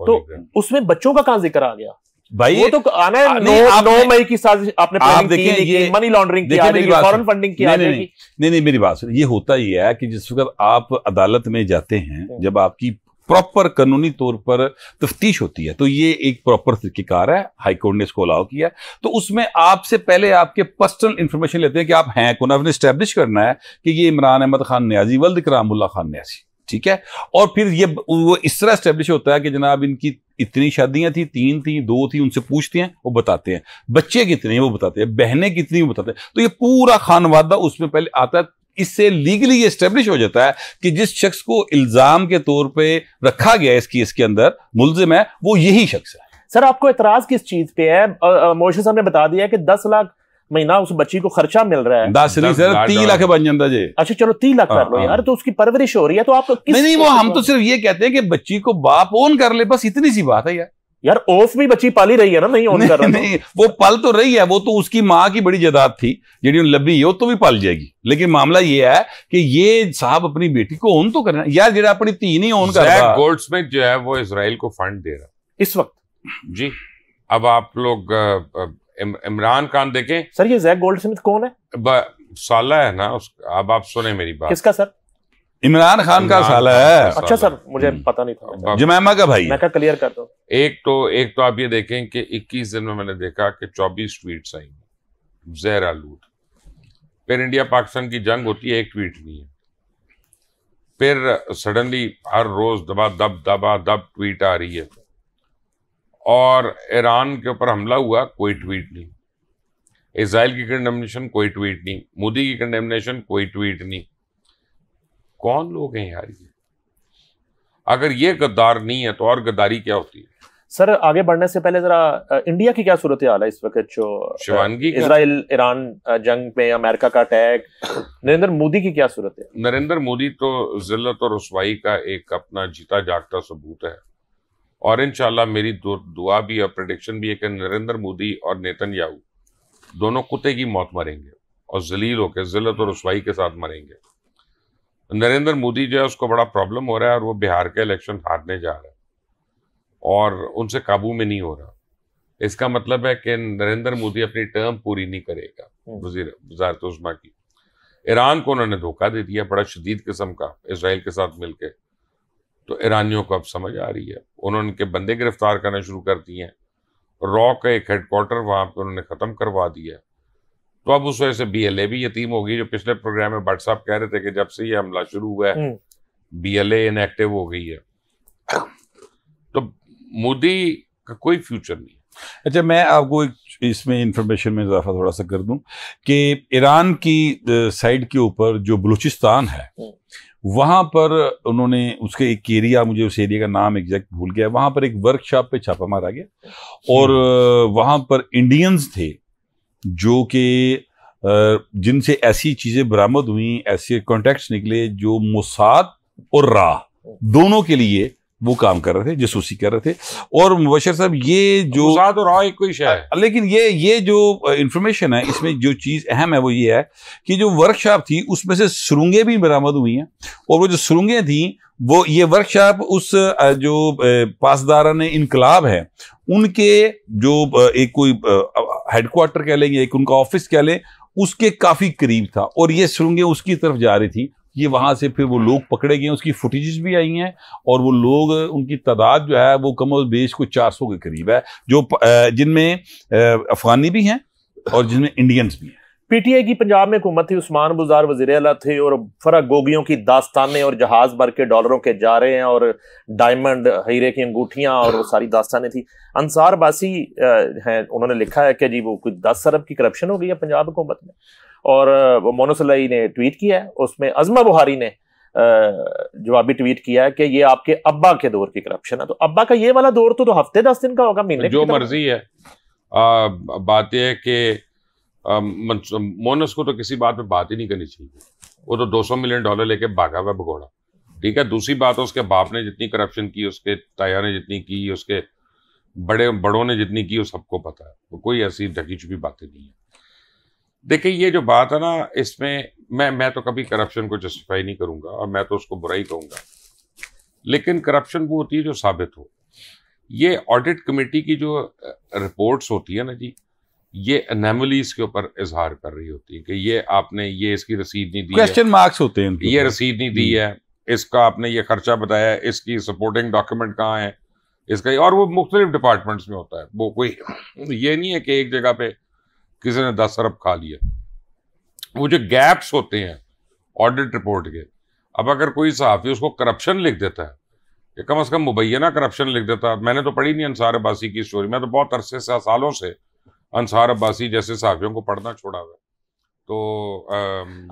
तो उसमें बच्चों का कहां जिक्र आ गया भाई? वो तो आना है 9 मई की साजिश आपने प्लानिंग की, ये मनी लॉन्ड्रिंग की आ जाएगी, फॉरेन फंडिंग की आ जाएगी। नहीं, मेरी बात सुन, ये होता ही है कि जिस वक्त आप अदालत में जाते हैं, जब आपकी प्रॉपर कानूनी तौर पर तफ्तीश होती है, तो ये एक प्रॉपर तरीकेकार है, हाई कोर्ट ने इसको अलाउ किया, तो उसमें आपसे पहले आपके पर्सनल इंफॉर्मेशन लेते हैं कि आप हैं कौन, आपने स्टैब्लिश करना है कि ये इमरान अहमद खान न्याजी वल्द इकरामुल्लाह खान न्याजी, ठीक है। और फिर ये वो इस तरह स्टैब्लिश होता है कि जनाब इनकी इतनी शादियां थी, 3 थी, 2 थी, उनसे पूछते हैं, वो बताते हैं, बच्चे कितने हैं वो बताते हैं, बहनें कितनी वो बताते हैं, तो ये पूरा खानवादा उसमें पहले आता है। इससे लीगली ये एस्टेब्लिश हो जाता है कि जिस शख्स को इल्जाम के तौर पे रखा गया है इस केस के अंदर, मुल्जिम है, वो यही शख्स है। सर आपको एतराज किस चीज पे है? मोर्शद साहब ने बता दिया कि 10 लाख महीना उस बच्ची को खर्चा मिल रहा है। 10 नहीं सर, 30 लाख बन जाता जी। अच्छा चलो 30 लाख कर लो यार, तो उसकी परवरिश हो रही है, तो आपको नहीं, वो हम तो सिर्फ ये कहते हैं कि बच्ची को बाप ओन कर ले, बस इतनी सी बात है यार ओफ भी बच्ची पाली रही है ना, नहीं ओन कर रहा। नहीं, वो पल तो रही है, वो तो उसकी माँ की बड़ी जायदाद थी जी लबी, वो तो भी पल जाएगी, लेकिन मामला ये है कि ये साहब अपनी बेटी को ओन तो करना यार, जेड़ा अपनी धी नहीं ओन कर रहा। गोल्डस्मिथ जो है वो इजराइल को फंड दे रहा इस वक्त जी। अब आप लोग इमरान खान देखें सर, ये जैक गोल्डस्मिथ कौन है? साला है ना, अब आप सुने मेरी बात। किसका सर? इमरान खान का साला है। अच्छा सर, मुझे पता नहीं था। जमैमा का भाई। मैं क्या क्लियर कर दूं। एक तो आप ये देखें कि 21 दिन में मैंने देखा कि 24 ट्वीट्स आई जहर आलूद। फिर इंडिया पाकिस्तान की जंग होती है, 1 ट्वीट नहीं है। फिर सडनली हर रोज दब ट्वीट आ रही है, और ईरान के ऊपर हमला हुआ, कोई ट्वीट नहीं। इजराइल की कंडेमनेशन, कोई ट्वीट नहीं। मोदी की कंडेमनेशन, कोई ट्वीट नहीं। कौन लोग हैं यार ये? अगर ये गद्दार नहीं है तो और गद्दारी क्या होती है? सर आगे बढ़ने से पहले जरा इंडिया की क्या सूरत हाल है इस वक्त? जो शिवानगी इजराइल ईरान जंग में अमेरिका का अटैक, नरेंद्र मोदी की क्या सूरत है? नरेंद्र मोदी तो जिल्लत और रुसवाई का एक अपना जीता जागता सबूत है, और इंशाल्लाह मेरी दुआ भी और प्रेडिक्शन भी है कि नरेंद्र मोदी और नेतन्याहू दोनों कुत्ते की मौत मरेंगे और जलील होकर जिल्लत और रुसवाई के साथ मरेंगे। नरेंद्र मोदी जो है उसको बड़ा प्रॉब्लम हो रहा है, और वो बिहार के इलेक्शन हारने जा रहा है और उनसे काबू में नहीं हो रहा। इसका मतलब है कि नरेंद्र मोदी अपनी टर्म पूरी नहीं करेगा वज़ारत उज़्मा की। ईरान को उन्होंने धोखा दे दिया बड़ा शदीद किस्म का इजराइल के साथ मिलकर, तो ईरानियों को अब समझ आ रही है। उन्होंने उनके बंदे गिरफ्तार करना शुरू कर दिए हैं। रॉ का एक हेडक्वार्टर वहाँ पर उन्होंने ख़त्म करवा दिया। तो अब उस वजह से BLA भी यतीम होगी। जो पिछले प्रोग्राम में भट्ट साहब कह रहे थे कि जब से ये हमला शुरू हुआ है BLA इनएक्टिव हो गई है, तो मोदी का कोई फ्यूचर नहीं। अच्छा, मैं आपको इसमें इंफॉर्मेशन में इजाफा थोड़ा सा कर दूं कि ईरान की साइड के ऊपर जो बलूचिस्तान है, वहां पर उन्होंने उसके एक एरिया, मुझे उस एरिया का नाम एग्जैक्ट भूल गया, वहां पर एक वर्कशॉप पे छापा मारा गया, और वहां पर इंडियंस थे जो कि जिनसे ऐसी चीजें बरामद हुई, ऐसे कॉन्टैक्ट्स निकले जो मोसाद और रा दोनों के लिए वो काम कर रहे थे, जासूसी कर रहे थे। और मुबशर साहब ये जो मोसाद और रा एक कोई शय है, लेकिन ये जो इंफॉर्मेशन है इसमें जो चीज अहम है वो ये है कि जो वर्कशॉप थी उसमें से सुरंगें भी बरामद हुई हैं, और वो जो सुरंगें थी वो ये वर्कशॉप उस जो पासदारान इनकलाब है उनके जो एक कोई हेडक्वार्टर कह लें, एक उनका ऑफिस कह लें, उसके काफी करीब था, और ये सुरंगें उसकी तरफ जा रही थी। ये वहां से फिर वो लोग पकड़े गए, उसकी फुटेजेस भी आई हैं, और वो लोग, उनकी तादाद जो है वो कम और बेश को 400 के करीब है, जो जिनमें अफगानी भी हैं और जिनमें इंडियंस भी हैं। पीटीआई की पंजाब में हुकूमत थी, उस्मान बुज़दार वज़ीर आला थे और फरा गोगियों की दास्तानें और जहाज भर के डॉलरों के जा रहे हैं और डायमंड हीरे की अंगूठियां और वो सारी दास्तानें थी। अंसार बासी हैं, उन्होंने लिखा है कि जी वो कुछ 10 अरब की करप्शन हो गई है पंजाब हुकूमत में। और वो मोनोसलाई ने ट्वीट किया है, उसमें अज़मा बुहारी ने जवाबी ट्वीट किया है कि ये आपके अब्बा के दौर की करप्शन है। तो अब्बा का ये वाला दौर तो हफ्ते 10 दिन का होगा, महीने जो मर्जी है। बात यह है कि मोनस को तो किसी बात पे बात ही नहीं करनी चाहिए, वो तो $200 मिलियन लेके भागा हुआ भगोड़ा। ठीक है, दूसरी बात है उसके बाप ने जितनी करप्शन की, उसके ताया ने जितनी की, उसके बड़ों ने जितनी की, वो सबको पता है। वो कोई ऐसी ढकी छुपी बातें नहीं है। देखिए ये जो बात है ना, इसमें मैं तो कभी करप्शन को जस्टिफाई नहीं करूंगा और मैं तो उसको बुरा ही कहूंगा, लेकिन करप्शन वो होती है जो साबित हो। ये ऑडिट कमेटी की जो रिपोर्ट्स होती है ना जी, ये एनोमलीज के ऊपर इजहार कर रही होती है कि ये आपने ये इसकी रसीद नहीं दी, क्वेश्चन मार्क्स होते हैं, ये रसीद नहीं दी है, इसका आपने ये खर्चा बताया, इसकी सपोर्टिंग डॉक्यूमेंट कहाँ है इसका, और वो मुख्तलिफ डिपार्टमेंट्स में होता है। वो कोई ये नहीं है कि एक जगह पे किसी ने 10 अरब खा लिया। वो जो गैप्स होते हैं ऑडिट रिपोर्ट के, अब अगर कोई सहाफ़ी उसको करप्शन लिख देता है, या कम से कम मुबैना करप्शन लिख देता है। मैंने तो पढ़ी नहीं अंसार अब्बासी की स्टोरी, मैं तो बहुत अरसे से, सालों से अंसार अब्बासी जैसे सहाफ़ियों को पढ़ना छोड़ा हुआ। तो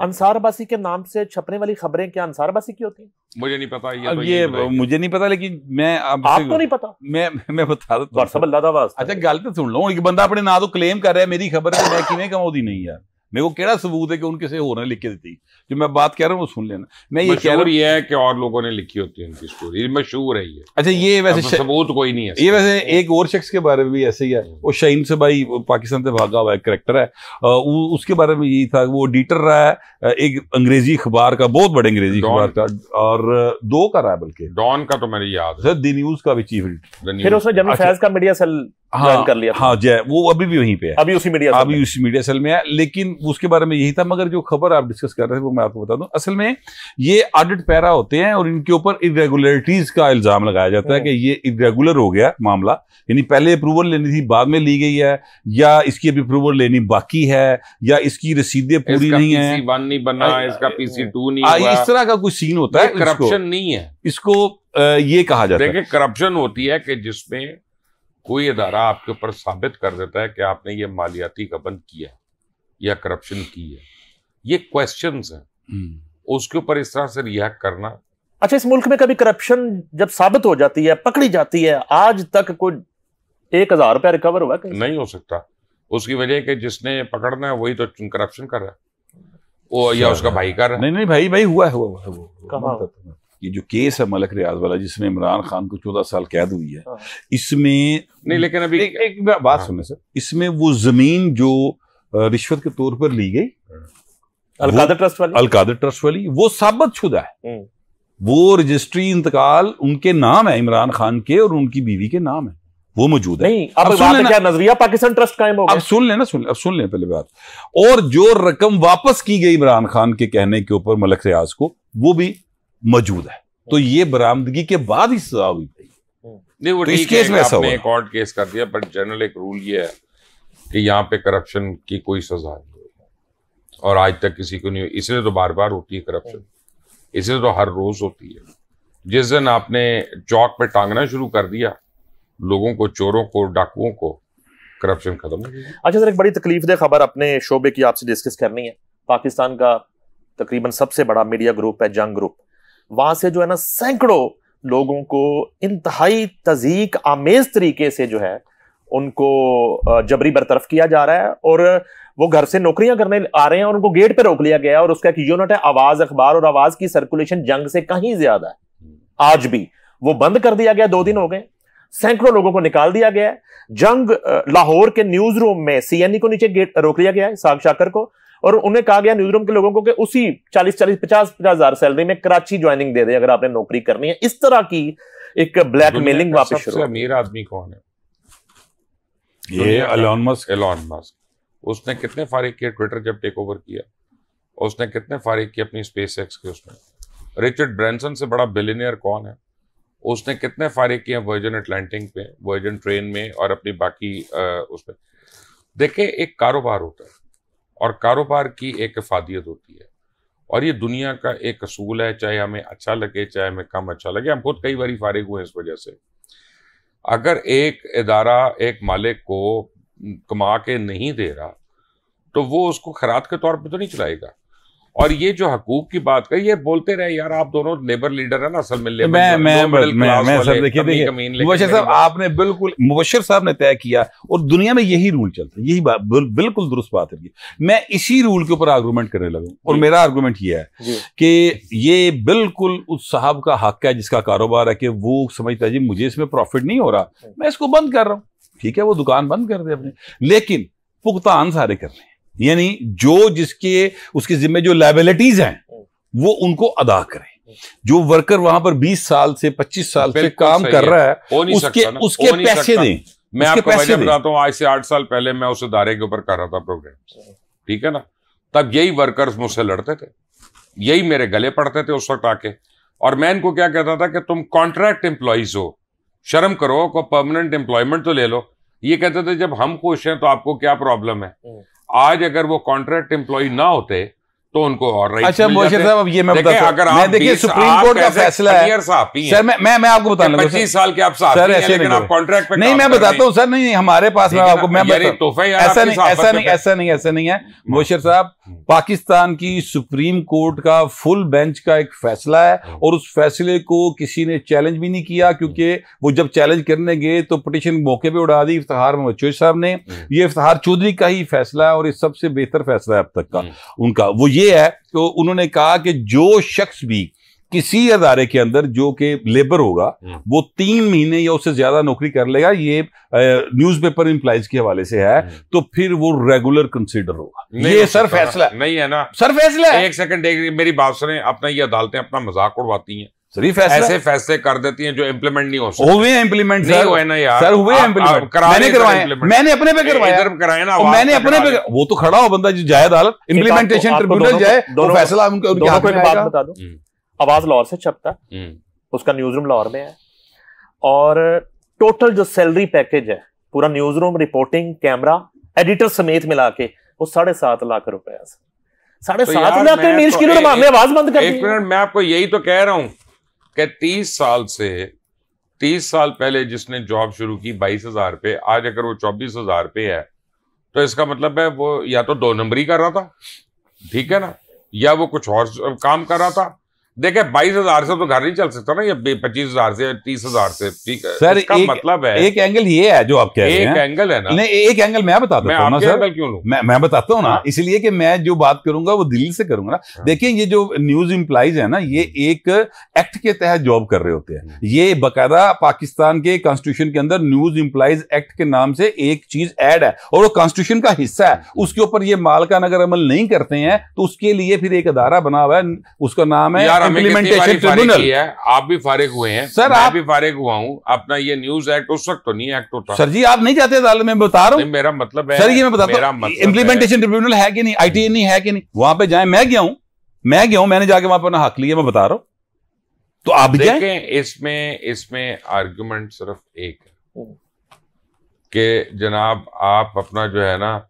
अंसार अब्बासी के नाम से छपने वाली खबरें क्या अंसार अब्बासी की होती हैं? मुझे नहीं पता। ये मुझे नहीं पता, लेकिन मैं आपको नहीं पता? मैं बता देता हूं। अच्छा गल तो सुन लो, एक बंदा अपने नाम तो क्लेम कर रहा है मेरी खबर है, मैं किवें कमाऊं दी नहीं यार, मेरे को केड़ा सबूत है कि उन किसी होर ने लिख के दी? जो मैं बात कह रहा हूँ वो सुन लेना। मैं ये कह रहा हूँ ये है कि और लोगों ने लिखी होती है उनकी स्टोरी, मशहूर है ये। अच्छा ये वैसे सबूत कोई नहीं है। ये वैसे एक और शख्स के बारे में भी ऐसे ही है, वो शाहीन से भाई पाकिस्तान से भागा हुआ एक करेक्टर है, उसके बारे में यही था, वो एडिटर रहा है एक अंग्रेजी अखबार का, बहुत बड़े अंग्रेजी अखबार का, और 2 का रहा है, बल्कि डॉन का तो मेरे याद है, द न्यूज का भी चीफ एडिटर। फिर उसने जमील फैज का मीडिया सेल ज्वाइन कर लिया। हाँ जय, वो अभी भी वहीं पे है, अभी उसी मीडिया सेल में है। लेकिन उसके बारे में यही था, मगर जो खबर आप डिस्कस कर रहे थे वो मैं आपको बता दूं, असल में ये ऑडिट पैरा होते हैं और इनके ऊपर इरेगुलरिटीज का इल्जाम लगाया जाता है कि ये इरेगुलर हो गया मामला, यानी पहले अप्रूवल लेनी थी बाद में ली गई है, या इसकी अभी अप्रूवल लेनी बाकी है, या इसकी रसीदें पूरी नहीं है, PC1 नहीं बना, इसका PC2 नहीं हुआ, इस तरह का कुछ सीन होता है। करप्शन नहीं है इसको, ये कहा जाता है। देखिए करप्शन होती है कि जिसमें कोई इदारा आपके ऊपर साबित कर देता है कि आपने ये मालियाती गबन किया या करप्शन की है, ये क्वेश्चंस हैं, उसके ऊपर इस तरह से रिएक्ट करना। अच्छा, इस मुल्क में कभी करप्शन जब साबित हो जाती है, पकड़ी जाती है, आज तक कोई 1000 रुपया रिकवर हुआ? नहीं हो सकता। उसकी वजह कि जिसने पकड़ना है वही तो करप्शन कर रहा है, वो या उसका भाई कर रहा है। नहीं भाई हुआ ये जो केस है मलक रियाज वाला, जिसमें इमरान खान को 14 साल कैद हुई है, इसमें नहीं, लेकिन अभी एक बात सुने सर, इसमें वो जमीन जो रिश्वत के तौर पर ली गई अलकादर ट्रस्ट वाली, वो साबित शुदा है, वो रजिस्ट्री इंतकाल उनके नाम है, इमरान खान के और उनकी बीवी के नाम है, वो मौजूद है। नहीं, अब बात है क्या नजरिया पाकिस्तान ट्रस्ट कायम हो गया? अब सुन लें पहले बात। और जो रकम वापस की गई इमरान खान के कहने के ऊपर मलक रियाज को, वो भी मौजूद है। तो ये बरामदगी के बाद ही सजा हुई नहीं, वो इस केस में ऐसा एक और केस कर दिया, बट जनरल एक रूल ये है कि यहाँ पे करप्शन की कोई सजा नहीं, और आज तक किसी को नहीं, इसलिए तो बार बार होती है करप्शन, इसलिए तो हर रोज होती है। जिस दिन आपने चौक पे टांगना शुरू कर दिया लोगों को, चोरों को, डाकुओं को, करप्शन खत्म हो गई। अच्छा सर, एक बड़ी तकलीफदेह खबर अपने शोबे की आपसे डिस्कस करनी है। पाकिस्तान का तकरीबन सबसे बड़ा मीडिया ग्रुप है जंग ग्रुप, वहां से जो है ना सैकड़ों लोगों को इंतहाई तज़ीक आमेज तरीके से जो है उनको जबरी बरतरफ किया जा रहा है, और वो घर से नौकरियां करने आ रहे हैं और उनको गेट पे रोक लिया गया है। और उसका एक यूनिट है आवाज अखबार, और आवाज की सर्कुलेशन जंग से कहीं ज्यादा है। आज भी वो बंद कर दिया गया, 2 दिन हो गए, सैकड़ों लोगों को निकाल दिया गया है। जंग लाहौर के न्यूज रूम में CNE को नीचे गेट रोक लिया गया है, साग शाकर को, और उन्हें कहा गया न्यूज रूम के लोगों को कि उसी 40-50 हजार सैलरी में कराची ज्वाइनिंग दे दे अगर आपने नौकरी करनी है। इस तरह की एक ब्लैकमेलिंग वापस शुरू। सबसे अमीर आदमी कौन है? ये एलन मस्क। उसने कितने फारिग किए ट्विटर जब टेक ओवर किया? उसने कितने फारिग किए अपनी स्पेसएक्स के उसमें? रिचर्ड ब्रैंसन से बड़ा बिलियनियर कौन है? उसने कितने फारिग किए वर्जिन अटलांटिक पे, वर्जिन ट्रेन में, और अपनी बाकी उसमें। देखिए एक कारोबार होता है, और कारोबार की एक इफादियत होती है, और ये दुनिया का एक असूल है, चाहे हमें अच्छा लगे चाहे हमें कम अच्छा लगे। हम खुद कई बार फारिग हुए इस वजह से। अगर एक इदारा एक मालिक को कमा के नहीं दे रहा तो वो उसको खैरात के तौर पे तो नहीं चलाएगा। और ये जो हकूक की बात कर, ये बोलते रहे यार आप दोनों लेबर लीडर है ना, असल में लेबर मैं सर देखिए मुबशिर साहब, आपने बिल्कुल मुबशिर साहब ने तय किया और दुनिया में यही रूल चलता है, यही बात बिल्कुल दुरुस्त बात है। मैं इसी रूल के ऊपर आर्गूमेंट करने लगा और मेरा आर्गूमेंट ये है कि ये बिल्कुल उस साहब का हक है जिसका कारोबार है कि वो समझता है जी मुझे इसमें प्रॉफिट नहीं हो रहा, मैं इसको बंद कर रहा हूँ, ठीक है, वो दुकान बंद कर दे अपने, लेकिन भुगतान सारे कर रहे हैं, यानी जो जिसके उसके जिम्मे जो लायबिलिटीज हैं वो उनको अदा करें। जो वर्कर वहां पर 20 साल से 25 साल से काम कर रहा है उसके पैसे दें। मैं आपको वजह बताता हूँ, आज से 8 साल पहले मैं उस इदारे के ऊपर कर रहा था प्रोग्राम, ठीक है ना, तब यही वर्कर्स मुझसे लड़ते थे, यही मेरे गले पड़ते थे उस वक्त आके, और मैं इनको क्या कहता था कि तुम कॉन्ट्रैक्ट एम्प्लॉइज हो, शर्म करो, को परमानेंट एम्प्लॉयमेंट तो ले लो। ये कहते थे जब हम खुश हैं तो आपको क्या प्रॉब्लम है। आज अगर वो कॉन्ट्रैक्ट एम्प्लॉय ना होते तो उनको और राइट। अच्छा मुबशिर साहब, अब ये मैं बताता हूं, अगर आप देखिए सुप्रीम कोर्ट का फैसला है सर, मैं आपको बता दूं 25 साल के आप साहब हैं, लेकिन आप कॉन्ट्रैक्ट पे नहीं, मैं बताता हूं सर, नहीं हमारे पास में आपको मैं ऐसा नहीं है मुबशिर साहब। पाकिस्तान की सुप्रीम कोर्ट का फुल बेंच का एक फैसला है और उस फैसले को किसी ने चैलेंज भी नहीं किया, क्योंकि वो जब चैलेंज करने गए तो पिटीशन मौके पे उड़ा दी इफ्तिखार मोहम्मद चौधरी साहब ने। ये इफ्तिखार चौधरी का ही फैसला है और ये सबसे बेहतर फैसला है अब तक का उनका। वो ये है तो उन्होंने कहा कि जो शख्स भी किसी अदारे के अंदर जो कि लेबर होगा वो 3 महीने या उससे ज्यादा नौकरी कर लेगा, ये न्यूज़पेपर इंप्लाइज के हवाले से है, तो फिर वो रेगुलर कंसीडर होगा। ये सर फैसला नहीं है ना, सर फैसला है। एक सेकंड, मेरी बात सुने, अपना ये अदालतें अपना मजाक उड़वाती हैं, ऐसे फैसले कर देती हैं जो इम्प्लीमेंट नहीं हो सकते। हुए इम्प्लीमेंट नहीं हुए ना यार, सर हुए इम्प्लीमेंट, मैंने करवाए, मैंने अपने पे करवाया, कराए ना, मैंने अपने पे, वो तो खड़ा हो बंदा जो जाए अदालत, इम्प्लीमेंटेशन ट्रिब्यूनल जाए, वो फैसला उनके बात बता दो। आवाज लाहौर से छपता है, उसका न्यूज रूम लाहौर में है, और टोटल जो सैलरी पैकेज है पूरा news room, reporting, camera, editor समेत मिला के वो 7.5 लाख रुपए, 7.5 लाख में मीर की मामले आवाज बंद कर दी। एक मिनट, मैं आपको यही तो कह रहा हूं कि 30 साल पहले जिसने जॉब शुरू की 22,000 पे, आज अगर वो 24,000 पे है तो इसका मतलब है वो या तो 2 नंबरी कर रहा था, ठीक है ना, या वो कुछ और काम कर रहा था। देखे 22,000 से तो घर नहीं चल सकता ना, ये 25,000 से 30,000 से, ठीक है सर। इसका मतलब है एक एंगल ये है जो आप कह रहे हैं, एक एंगल है ना, नहीं एक एंगल मैं बताता हूँ ना सर, क्यों लूं? मैं बताता हूँ ना, इसलिए कि मैं जो बात करूंगा वो दिल्ली से करूंगा ना। देखिए ये जो न्यूज इंप्लाइज है ना, ये एक एक्ट के तहत जॉब कर रहे होते हैं, ये बाकायदा पाकिस्तान के कॉन्स्टिट्यूशन के अंदर न्यूज इंप्लाइज एक्ट के नाम से एक चीज ऐड है और वो कॉन्स्टिट्यूशन का हिस्सा है। उसके ऊपर ये मालकान अगर अमल नहीं करते हैं तो उसके लिए फिर एक अदारा बना हुआ है, उसका नाम है इम्प्लीमेंटेशन ट्रिब्यूनल। आप भी फारिग हुए हैं सर, मैं भी फारिग हुआ हूं। अपना ये न्यूज एक्ट उस वक्त तो नहीं एक्ट होता सर जी, आप नहीं जाते अदालत में, बता रहा हूं। मेरा मतलब है सर, ये मैं बताता हूं, इम्प्लीमेंटेशन ट्रिब्यूनल है कि नहीं, ITA नहीं है कि नहीं, वहां पे जाए। मैं गया हूं, मैंने जाके वहां पर अपना हक लिया, मैं बता रहा हूं, तो आप भी जाएं। इसमें आर्गुमेंट सिर्फ एक है कि जनाब आप अपना जो है ना,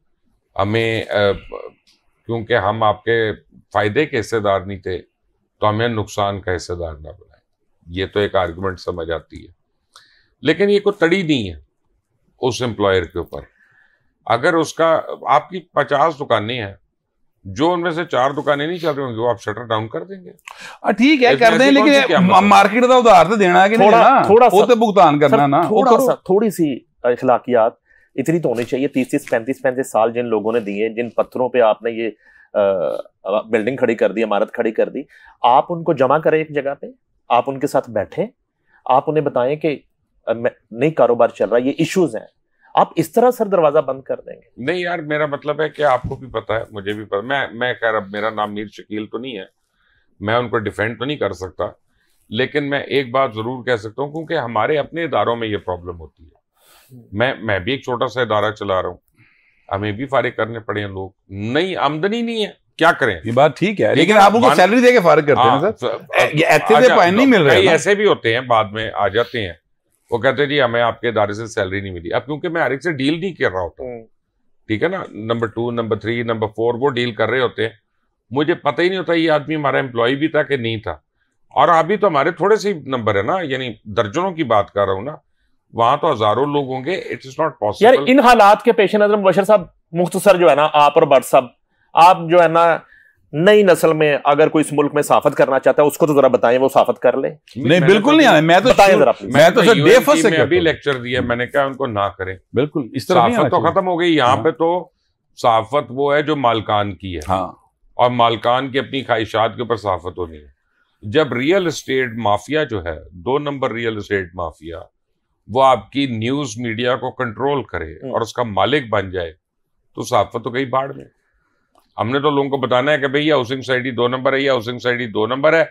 हमें क्योंकि हम आपके फायदे के हिस्सेदार नहीं थे तो हमें नुकसान का हिस्सेदार ना बनाए। ये तो एक आर्गुमेंट समझ आती है, लेकिन ये कोई तड़ी नहीं है उस एम्प्लॉयर के ऊपर। अगर उसका आपकी 50 दुकानें हैं, जो उनमें से 4 दुकानें नहीं चल रही होंगी वो आप शटर डाउन कर देंगे। ठीक है, कर दें, लेकिन मार्केट का उधार तो देना है कि थोड़ा वो तो भुगतान करना ना, थोड़ी सी अखलाकियात इतनी तो होनी चाहिए। 30, 35 साल जिन लोगों ने दिए, जिन पत्थरों पे आपने ये बिल्डिंग खड़ी कर दी, इमारत खड़ी कर दी, आप उनको जमा करें एक जगह पे, आप उनके साथ बैठें, आप उन्हें बताएं कि नहीं कारोबार चल रहा है, ये इश्यूज हैं। आप इस तरह सर दरवाजा बंद कर देंगे? नहीं यार, मेरा मतलब है कि आपको भी पता है, मुझे भी पता, मैं खैर अब मेरा नाम मीर शकील तो नहीं है, मैं उनको डिफेंड तो नहीं कर सकता, लेकिन मैं एक बात जरूर कह सकता हूँ, क्योंकि हमारे अपने इदारों में ये प्रॉब्लम होती है। मैं भी एक छोटा सा इदारा चला रहा हूँ, हमें भी फारिग करने पड़े हैं लोग, नहीं आमदनी नहीं है, क्या करें? ये बात ठीक है, लेकिन आप उनको सैलरी देके फारिग करते हैं सर, ये ऐसे पॉइंट नहीं मिल रहे। ऐसे भी होते हैं, बाद में आ जाते हैं, वो कहते हैं जी हमें आपके इदारे से सैलरी नहीं मिली। अब क्योंकि मैं हर एक से डील नहीं कर रहा होता, ठीक है ना, नंबर 2, नंबर 3, नंबर 4 वो डील कर रहे होते हैं। मुझे पता ही नहीं होता ये आदमी हमारा एम्प्लॉय भी था कि नहीं था। और अभी तो हमारे थोड़े से नंबर है ना, यानी दर्जनों की बात कर रहा हूँ ना, वहां तो हजारों लोग होंगे। It is not possible. यार इन हालात के पेश नजर मुबशर साहब, मुख्तसर जो है ना, आप और भट्ट साहब, आप जो है ना नई नस्ल में अगर कोई इस मुल्क में साफत करना चाहता है उसको तो जरा बताएं, वो साफत कर ले। नहीं बिल्कुल नहीं आना, मैं तो अभी लेक्चर दिया, मैंने कहा उनको ना करें। बिल्कुल इस तरह साफत तो खत्म हो गई यहाँ पे। तो साफत वो है जो मालकान की है, और मालकान की अपनी ख्वाहिशात के ऊपर साफत होनी है। जब रियल एस्टेट माफिया जो है, 2 नंबर रियल एस्टेट माफिया, वो आपकी न्यूज मीडिया को कंट्रोल करे और उसका मालिक बन जाए, तो साफत तो गई बाढ़ में। हमने तो लोगों को बताना है कि भाई ये हाउसिंग सोसाइटी 2 नंबर है, ये हाउसिंग सोसाइटी 2 नंबर है,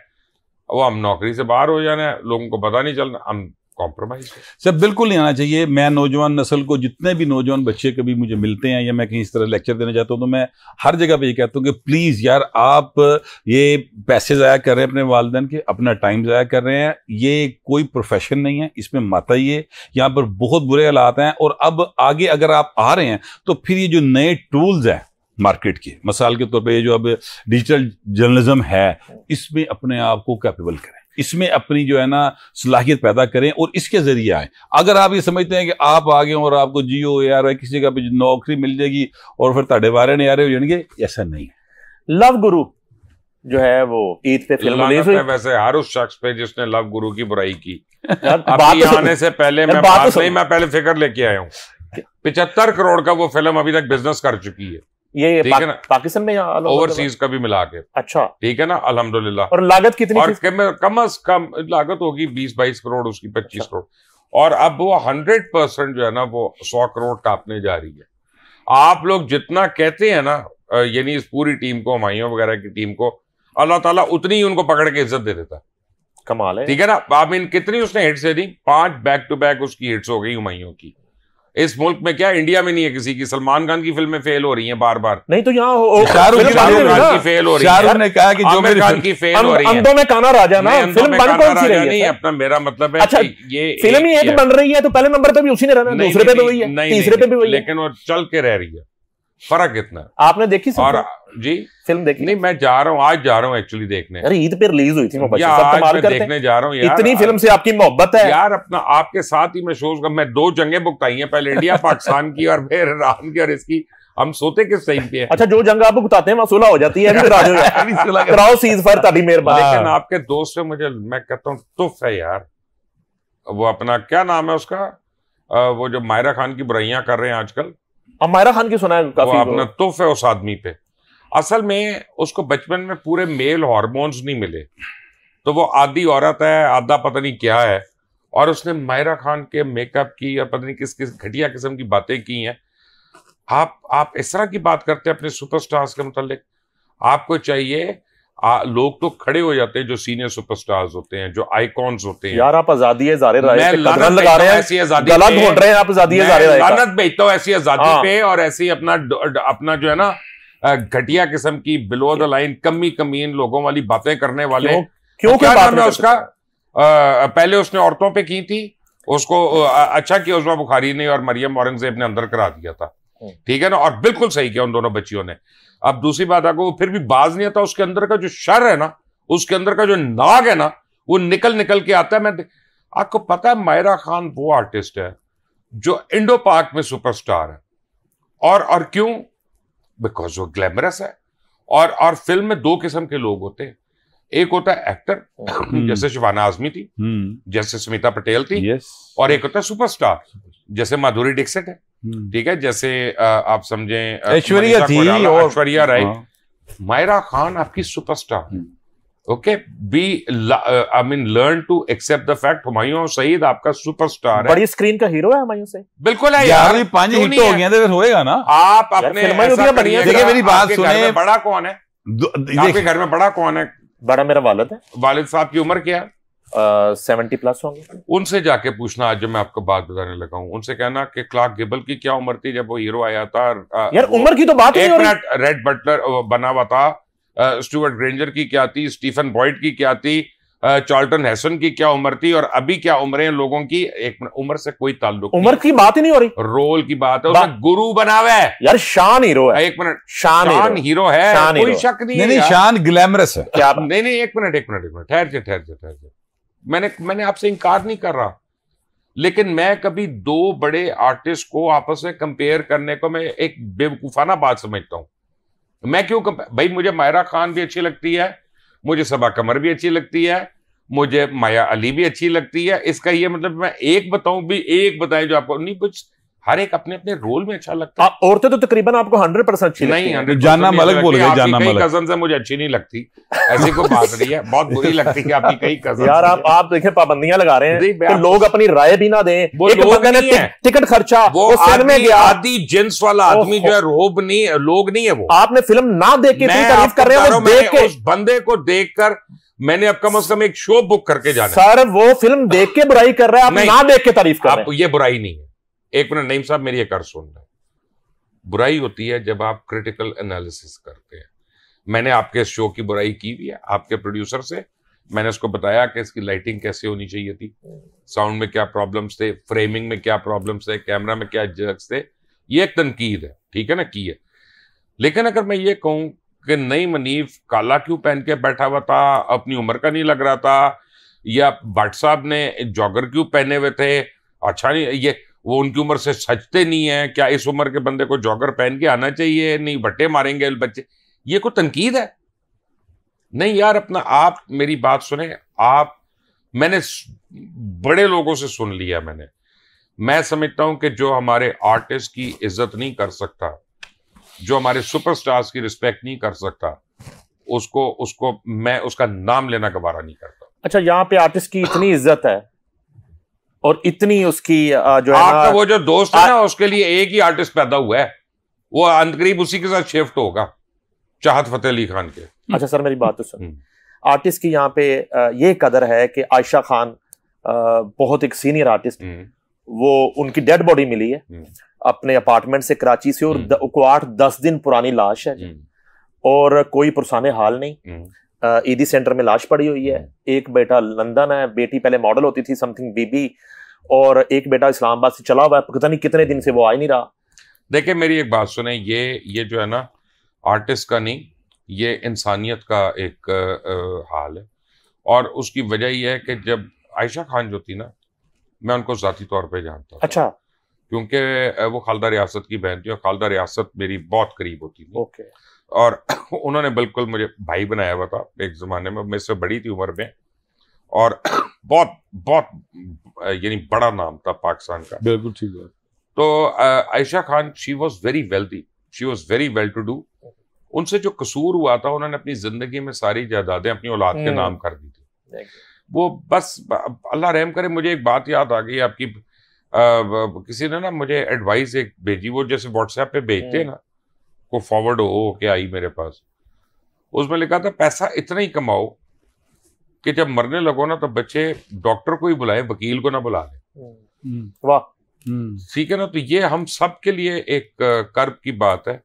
वो हम नौकरी से बाहर हो जाना है, लोगों को पता नहीं चलना, हम कॉम्प्रोमाइज है। सब बिल्कुल नहीं आना चाहिए। मैं नौजवान नस्ल को, जितने भी नौजवान बच्चे कभी मुझे मिलते हैं या मैं कहीं इस तरह लेक्चर देने जाता हूं, तो मैं हर जगह पे ये कहता हूं कि प्लीज यार, आप ये पैसे ज़ाया कर रहे हैं अपने वालिदैन के, अपना टाइम ज़ाया कर रहे हैं, ये कोई प्रोफेशन नहीं है, इसमें मत आइए। यहाँ पर बहुत बुरे हालात हैं, और अब आगे अगर आप आ रहे हैं तो फिर ये जो नए टूल्स हैं मार्केट के, मिसाल के तौर पे ये जो अब डिजिटल जर्नलिज्म है, इसमें अपने आप को कैपेबल करें, इसमें अपनी जो है ना सलाहियत पैदा करें और इसके जरिए आए। अगर आप ये समझते हैं कि आप आ गए और आपको जियो या किसी का भी नौकरी मिल जाएगी और फिर ताड़े वारे नहीं आ रहे हो जाएंगे, ऐसा नहीं है। लव गुरु जो है वो ईद पे फिल्म रिलीज हुई। वैसे हर उस शख्स पे जिसने लव गुरु की बुराई की। अभी आने से पहले मैं बात नहीं, मैं पहले फिगर लेके आया हूँ। 75 करोड़ का वो फिल्म अभी तक बिजनेस कर चुकी है। ये पाकिस्तान में या ओवरसीज का भी मिला के। अच्छा, ठीक है ना, अल्हम्दुलिल्लाह। और लागत कितनी? और कम अज कम लागत होगी 20-22 करोड़, उसकी 25 करोड़। और अब वो 100% जो है ना वो 100 करोड़ टापने जा रही है। आप लोग जितना कहते हैं ना, यानी इस पूरी टीम को, हुमायूं वगैरह की टीम को, अल्लाह ताला उतनी ही उनको पकड़ के इज्जत दे देता है। कमाल है। ठीक है ना। आप इन कितनी उसने हिट्स दे दी, 5 बैक टू बैक उसकी हिट्स हो गई हुमायूं की। इस मुल्क में क्या, इंडिया में नहीं है किसी की। सलमान खान की फिल्में फेल हो रही हैं बार बार। नहीं तो यहाँ शाहरुख खान की फेल हो रही है, शाहरुख ने कहा कि जो आमिर खान की फेल हो रही है। अंधों में काना राजा ना, फिल्म बन कौन सी रही है? नहीं, अपना मेरा मतलब है। अच्छा, ये फिल्म ही एक बन रही है तो पहले नंबर पे भी उसी ने रहना, दूसरे पे भी वही है, तीसरे पे भी वही है, लेकिन वो चल के रह रही है। फर्क इतना। आपने देखी और जी फिल्म देखी? नहीं, मैं जा रहा हूँ, आज जा रहा हूँ एक्चुअली देखने। अरे ईद पे रिलीज हुई थी, देखने जा रहा हूँ यार। इतनी फिल्म से आपकी मोहब्बत है यार। अपना आपके साथ ही मैं शोज का, मैं 2 जंगें भुगताई हैं, पहले इंडिया पाकिस्तान की और फिर ईरान की, और इसकी हम सोते किस टाइम पे है। अच्छा, जो जंग आप भुगताते हैं वहां सुलह हो जाती है, कराओ सीज फायर, ताड़ी मेहरबानी। लेकिन आपके दोस्त से मुझे, मैं कहता हूँ तुफ है यार। वो अपना क्या नाम है उसका, वो जो मायरा खान की बुराइयां कर रहे हैं आजकल, मायरा खान की सुना है काफी। अपना तुफ है उस आदमी पे। असल में उसको बचपन में पूरे मेल हार्मोन्स नहीं मिले, तो वो आधी औरत है, आधा पता नहीं क्या है, और उसने मायरा खान के मेकअप की और पता नहीं किस किस घटिया किस्म की बातें की हैं। आप इस तरह की बात करते हैं अपने सुपरस्टार्स के मुतालिक। आपको चाहिए, लोग तो खड़े हो जाते हैं जो सीनियर सुपरस्टार्स होते हैं, जो आइकॉन्स होते हैं। यार आप आजादी है ज़ाहिर राय पे कदम लगा रहे हैं, ऐसी आजादी पे गलत ढूंढ रहे हैं आप, आजादी है ज़ाहिर राय का लानत भेजता हूं ऐसी आजादी पे, और ऐसी अपना जो है ना घटिया किस्म की बिलो द लाइन कमीन लोगों वाली बातें करने वाले। क्यों क्या नाम है उसका, पहले उसने औरतों पे की थी, उसको अच्छा किया उस्मा बुखारी ने और मरियम औरंगजेब ने अंदर करा दिया था। ठीक है ना, और बिल्कुल सही किया उन दोनों बच्चियों ने। अब दूसरी बात, आपको फिर भी बाज नहीं आता, उसके अंदर का जो शर है ना, उसके अंदर का जो नाग है ना, वो निकल के आता है। आपको पता है मायरा खान वो आर्टिस्ट है जो इंडो पाक में सुपरस्टार है। और क्यों? बिकॉज वो ग्लैमरस है। और फिल्म में 2 किस्म के लोग होते हैं। एक होता है एक्टर, जैसे शिवाना आजमी थी, जैसे स्मिता पटेल थी, और एक होता है सुपरस्टार, जैसे माधुरी दीक्षित है। ठीक है, जैसे आप समझें ऐश्वर्या थी और ऐश्वर्या राय। मायरा खान आपकी superstar. Okay, I mean learn to accept the fact, Humayun Saeed आपका सुपरस्टार है, बड़ी स्क्रीन का हीरो है हुमायूं सईद। बिल्कुल है यार, 5 हिट हो गए तो होएगा ना। आप अपने देखिए मेरी बात सुने, बड़ा कौन है आपके घर में? बड़ा कौन है? बड़ा मेरा वालिद है। वालिद साहब की उम्र क्या है? 70+ होंगे। उनसे जाके पूछना, आज जब मैं आपको बात बताने लगा हूं, उनसे कहना कि क्लार्क गेबल की क्या उम्र थी जब वो हीरो आया था। यार उम्र की तो बात नहीं हो रही। रेड बटलर बना हुआ था। स्टुअर्ट ग्रेंजर की क्या थी? स्टीफन बॉयड की क्या थी? चार्ल्टन हेसन की क्या उम्र थी और अभी क्या उम्रें लोगों की, एक उम्र से कोई ताल्लुक, उम्र की बात ही नहीं हो रही, रोल की बात है। उसने गुरु बना हुआ है यार, शान हीरो है, एक मिनट, शान हीरो है, कोई शक नहीं है। नहीं, शान ग्लैमरस है क्या? नहीं, एक मिनट, ठहर जा। मैंने आपसे इंकार नहीं कर रहा, लेकिन मैं कभी दो बड़े आर्टिस्ट को आपस में कंपेयर करने को मैं एक बेवकूफाना बात समझता हूं। मैं क्यों भाई, मुझे मायरा खान भी अच्छी लगती है, मुझे सबा कमर भी अच्छी लगती है, मुझे माया अली भी अच्छी लगती है। इसका ये मतलब मैं एक बताऊं भी, एक बताएं जो आपको नहीं, कुछ हर एक अपने अपने रोल में अच्छा लगता है। औरतें तो तकरीबन आपको 100% अच्छी लगती हैं। नहीं, जाना मलिक बोल गए, जाना मलिक कजन से मुझे अच्छी नहीं लगती, ऐसी कोई बात नहीं है, बहुत बुरी लगती है आपकी कई कजन। यार आप देखें, पाबंदियां लगा रहे हैं कि लोग अपनी राय भी ना दें। एक बंदे ने टिकट खर्चा, वो फिल्म में गया, आदि जिन्स वाला आदमी जो है, रोब नहीं, लोग नहीं है वो। आपने फिल्म ना देख के इतनी तारीफ कर रहे हैं, वो देख के, उस बंदे को देखकर मैंने अब कम से कम एक शो बुक करके जाना। सर वो फिल्म देख के बुराई कर रहे हैं, आप ना देख के तारीफ कर रहे हैं। ये बुराई नहीं है। एक मिनट नईम साहब, मेरी एक अर्ज सुन रहे, बुराई होती है जब आप क्रिटिकल एनालिसिस करते हैं। मैंने आपके शो की बुराई की भी है, आपके प्रोड्यूसर से मैंने उसको बताया कि इसकी लाइटिंग कैसे होनी चाहिए थी, साउंड में क्या प्रॉब्लम्स थे, फ्रेमिंग में क्या प्रॉब्लम्स थे, कैमरा में क्या जर्क्स थे। ये एक तनकीद है, ठीक है ना, की है। लेकिन अगर मैं ये कहूं कि नई मनीफ काला क्यों पहन के बैठा हुआ था, अपनी उम्र का नहीं लग रहा था, या भट्ट साहब ने जॉगर क्यों पहने हुए थे, अच्छा नहीं, ये वो उनकी उम्र से सजते नहीं है, क्या इस उम्र के बंदे को जॉगर पहन के आना चाहिए, नहीं भट्टे मारेंगे बच्चे, ये कोई तनकीद है? नहीं यार, अपना आप मेरी बात सुने आप। मैंने बड़े लोगों से सुन लिया, मैं समझता हूं कि जो हमारे आर्टिस्ट की इज्जत नहीं कर सकता, जो हमारे सुपरस्टार्स की रिस्पेक्ट नहीं कर सकता, उसको मैं उसका नाम लेना गवारा नहीं करता। अच्छा, यहाँ पे आर्टिस्ट की इतनी इज्जत है और इतनी उसकी जो है आपका वो जो दोस्त है ना, उसके लिए एक ही आर्टिस्ट पैदा हुआ है, वो अंतकरीब उसी के साथ शिफ्ट होगा, चाहत फतेह अली खान के। अच्छा सर, मेरी बात तो सुन, आर्टिस्ट की यहाँ पे ये कदर है कि आयशा खान बहुत एक सीनियर आर्टिस्ट, वो उनकी डेड बॉडी मिली है अपने अपार्टमेंट से कराची से, और 8-10 दिन पुरानी लाश है और कोई पुरसाने हाल नहीं। ईदी सेंटर में लाश पड़ी हुई है। एक बेटा लंदन है, बेटी पहले मॉडल होती थी समथिंग बीबी, और एक बेटा इस्लामाबाद से चला हुआ है, पता नहीं कितने दिन से वो आ ही नहीं रहा। देखिए मेरी एक बात सुने, ये जो है ना, आर्टिस्ट का नहीं, ये इंसानियत का एक हाल है। और उसकी वजह यह है कि जब आयशा खान जो थी ना, मैं उनको ज़ाती तौर पे जानता था। अच्छा। क्योंकि वो खालदा रियासत की बहन थी और खालदा रियासत मेरी बहुत करीब होती थी। ओके। और उन्होंने बिल्कुल मुझे भाई बनाया हुआ था एक ज़माने में, मेरे से बड़ी थी उम्र में, और बहुत बहुत यानी बड़ा नाम था पाकिस्तान का। बिल्कुल ठीक है। तो Ayesha Khan, she was very wealthy, she was very well to do. उनसे जो कसूर हुआ था, उन्होंने अपनी जिंदगी में सारी जायदादें अपनी औलाद के नाम कर दी थी। वो बस अल्लाह रहम करे, मुझे एक बात याद आ गई आपकी, किसी ने ना मुझे एडवाइस एक भेजी, वो जैसे व्हाट्सएप पे भेजते हैं ना, को फॉरवर्ड हो के आई मेरे पास। उसमें लिखा था पैसा इतना ही कमाओ कि जब मरने लगो ना तो बच्चे डॉक्टर को ही बुलाए, वकील को ना बुला ले। वाह, ठीक है ना। तो ये हम सब के लिए एक कर्ब की बात है।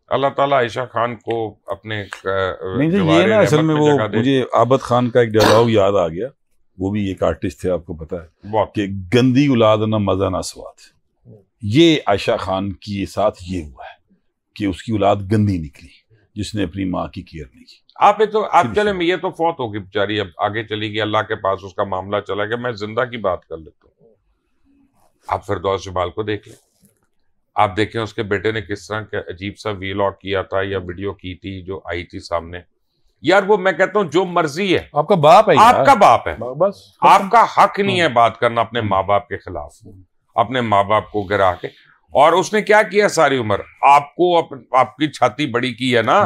अल्लाह ताला आयशा खान को अपने नहीं तो ये ना असल में वो मुझे आबद खान का एक डायलॉग याद आ गया, वो भी एक आर्टिस्ट थे, आपको पता है कि गंदी औलाद ना मजा ना स्वाद। ये आयशा खान के साथ ये हुआ है कि उसकी औलाद गंदी निकली, जिसने अपनी माँ की केयर नहीं की। आप चले, ये तो फौत होगी बेचारी, अब आगे चली गई, अल्लाह के पास उसका मामला चला गया। मैं जिंदा की बात कर लेता हूँ। आप फिरदौस जमाल को देख लें, आप देखें उसके बेटे ने किस तरह का अजीब सा वीलॉग किया था या वीडियो की थी जो आई थी सामने। यार वो मैं कहता हूँ जो मर्जी है, आपका बाप है, आपका बाप है, बस आपका हक नहीं है बात करना अपने माँ बाप के खिलाफ, अपने माँ बाप को गिरा के। और उसने क्या किया सारी उम्र, आपको आपकी छाती बड़ी की है ना,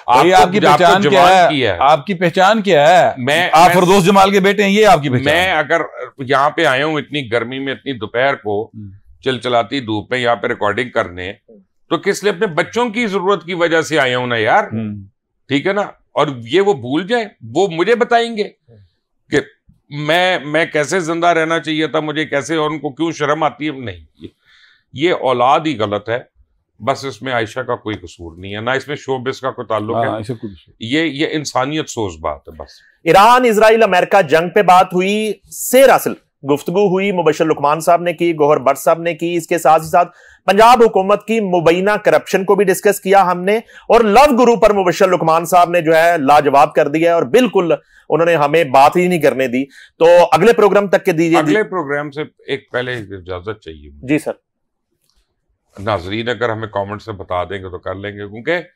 आपकी पहचान क्या है? आपकी पहचान क्या है? आप फिरदौस जमाल के बेटे हैं, ये आपकी पहचान। मैं अगर यहाँ पे आया हूँ इतनी गर्मी में, इतनी दोपहर को चिलचिलाती धूप में यहाँ पे रिकॉर्डिंग करने, तो किस लिए? अपने बच्चों की जरूरत की वजह से आया हूं ना यार, ठीक है ना। और ये वो भूल जाए, वो मुझे बताएंगे कि मैं कैसे जिंदा रहना चाहिए था मुझे, कैसे, और उनको क्यों शर्म आती है। नहीं, ये औलाद ही गलत है, बस इसमें आयशा का कोई कसूर नहीं है, ना इसमें शोबिस का कोई ताल्लुक है। ये इंसानियत सोच बात है बस। ईरान इजराइल अमेरिका जंग पे बात हुई, सेर हासिल गुफ्तगू हुई, मुबशर लुकमान साहब ने की, गौहर भट्ट साहब ने की। इसके साथ ही साथ पंजाब हुकूमत की मुबैना करप्शन को भी डिस्कस किया हमने, और लव गुरु पर मुबशर लुकमान साहब ने जो है लाजवाब कर दिया है, और बिल्कुल उन्होंने हमें बात ही नहीं करने दी। तो अगले प्रोग्राम तक के दीजिए। अगले प्रोग्राम से एक पहले इजाजत चाहिए जी सर। नाजरीन अगर हमें कमेंट से बता देंगे तो कर लेंगे, क्योंकि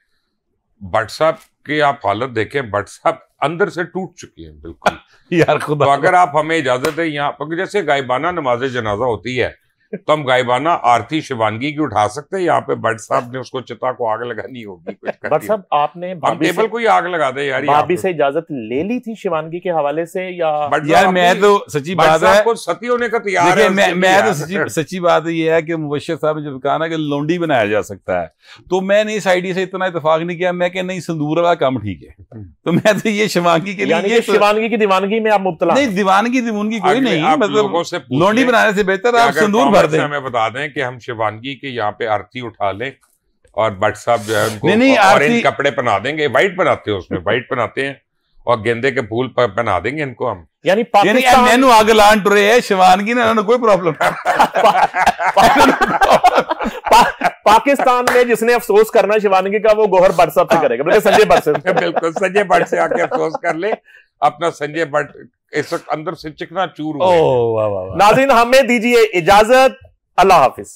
भट्ट साहब की आप हालत देखें, भट्ट साहब अंदर से टूट चुकी हैं बिल्कुल। यार खुदा, तो अगर आप हमें इजाजत है यहाँ पर, जैसे गायबाना नमाज जनाजा होती है तो हम गायबाना आरती शिवानगी की उठा सकते हैं, यहाँ पे भट्ट साहब ने उसको चिता को आग लगानी होगी। भट्ट साहब आपने टेबल को ही आग लगा दे यार। भाभी से इजाजत ले ली थी शिवानगी के हवाले से या? यार मैं तो सच्ची बात है, को सती होने का तैयार है। मैं तो सच्ची बात ये है कि मुबशर साहब ने जब कहा ना कि लोंडी बनाया जा सकता है, तो मैंने इस आइडिया से इतना इत्तेफाक नहीं किया। मैं क्या नहीं, संदूर वाला काम ठीक है। तो मैं तो ये शिवानगी के लिए, शिवानगी की दीवानगी में आप मुब्तला नहीं, दीवानगी कोई नहीं, मतलब लोंडी बनाने से बेहतर आप संदूर भर दें। हमें बता दें कि हम शिवानगी के यहाँ पे आरती उठा लें और भट्ट साहब जो है उनको नहीं, ऑरेंज कपड़े पहना देंगे, व्हाइट बनाते हैं, उसमें व्हाइट बनाते हैं और गेंदे के फूल पहना देंगे इनको हम। यानी पाकिस्तान आग लान टुरे है शिवानगी ने, कोई प्रॉब्लम पाकिस्तान में जिसने अफसोस करना शिवानगी का वो गौहर भट्ट साहब से करेगा, बल्कि संजय भट्ट से। बिल्कुल, संजय भट्ट से आके अफसोस कर ले अपना। संजय भट्ट इस वक्त अंदर से चिकना चूर हुआ। नाज़रीन हमें दीजिए इजाजत, अल्लाह हाफिज।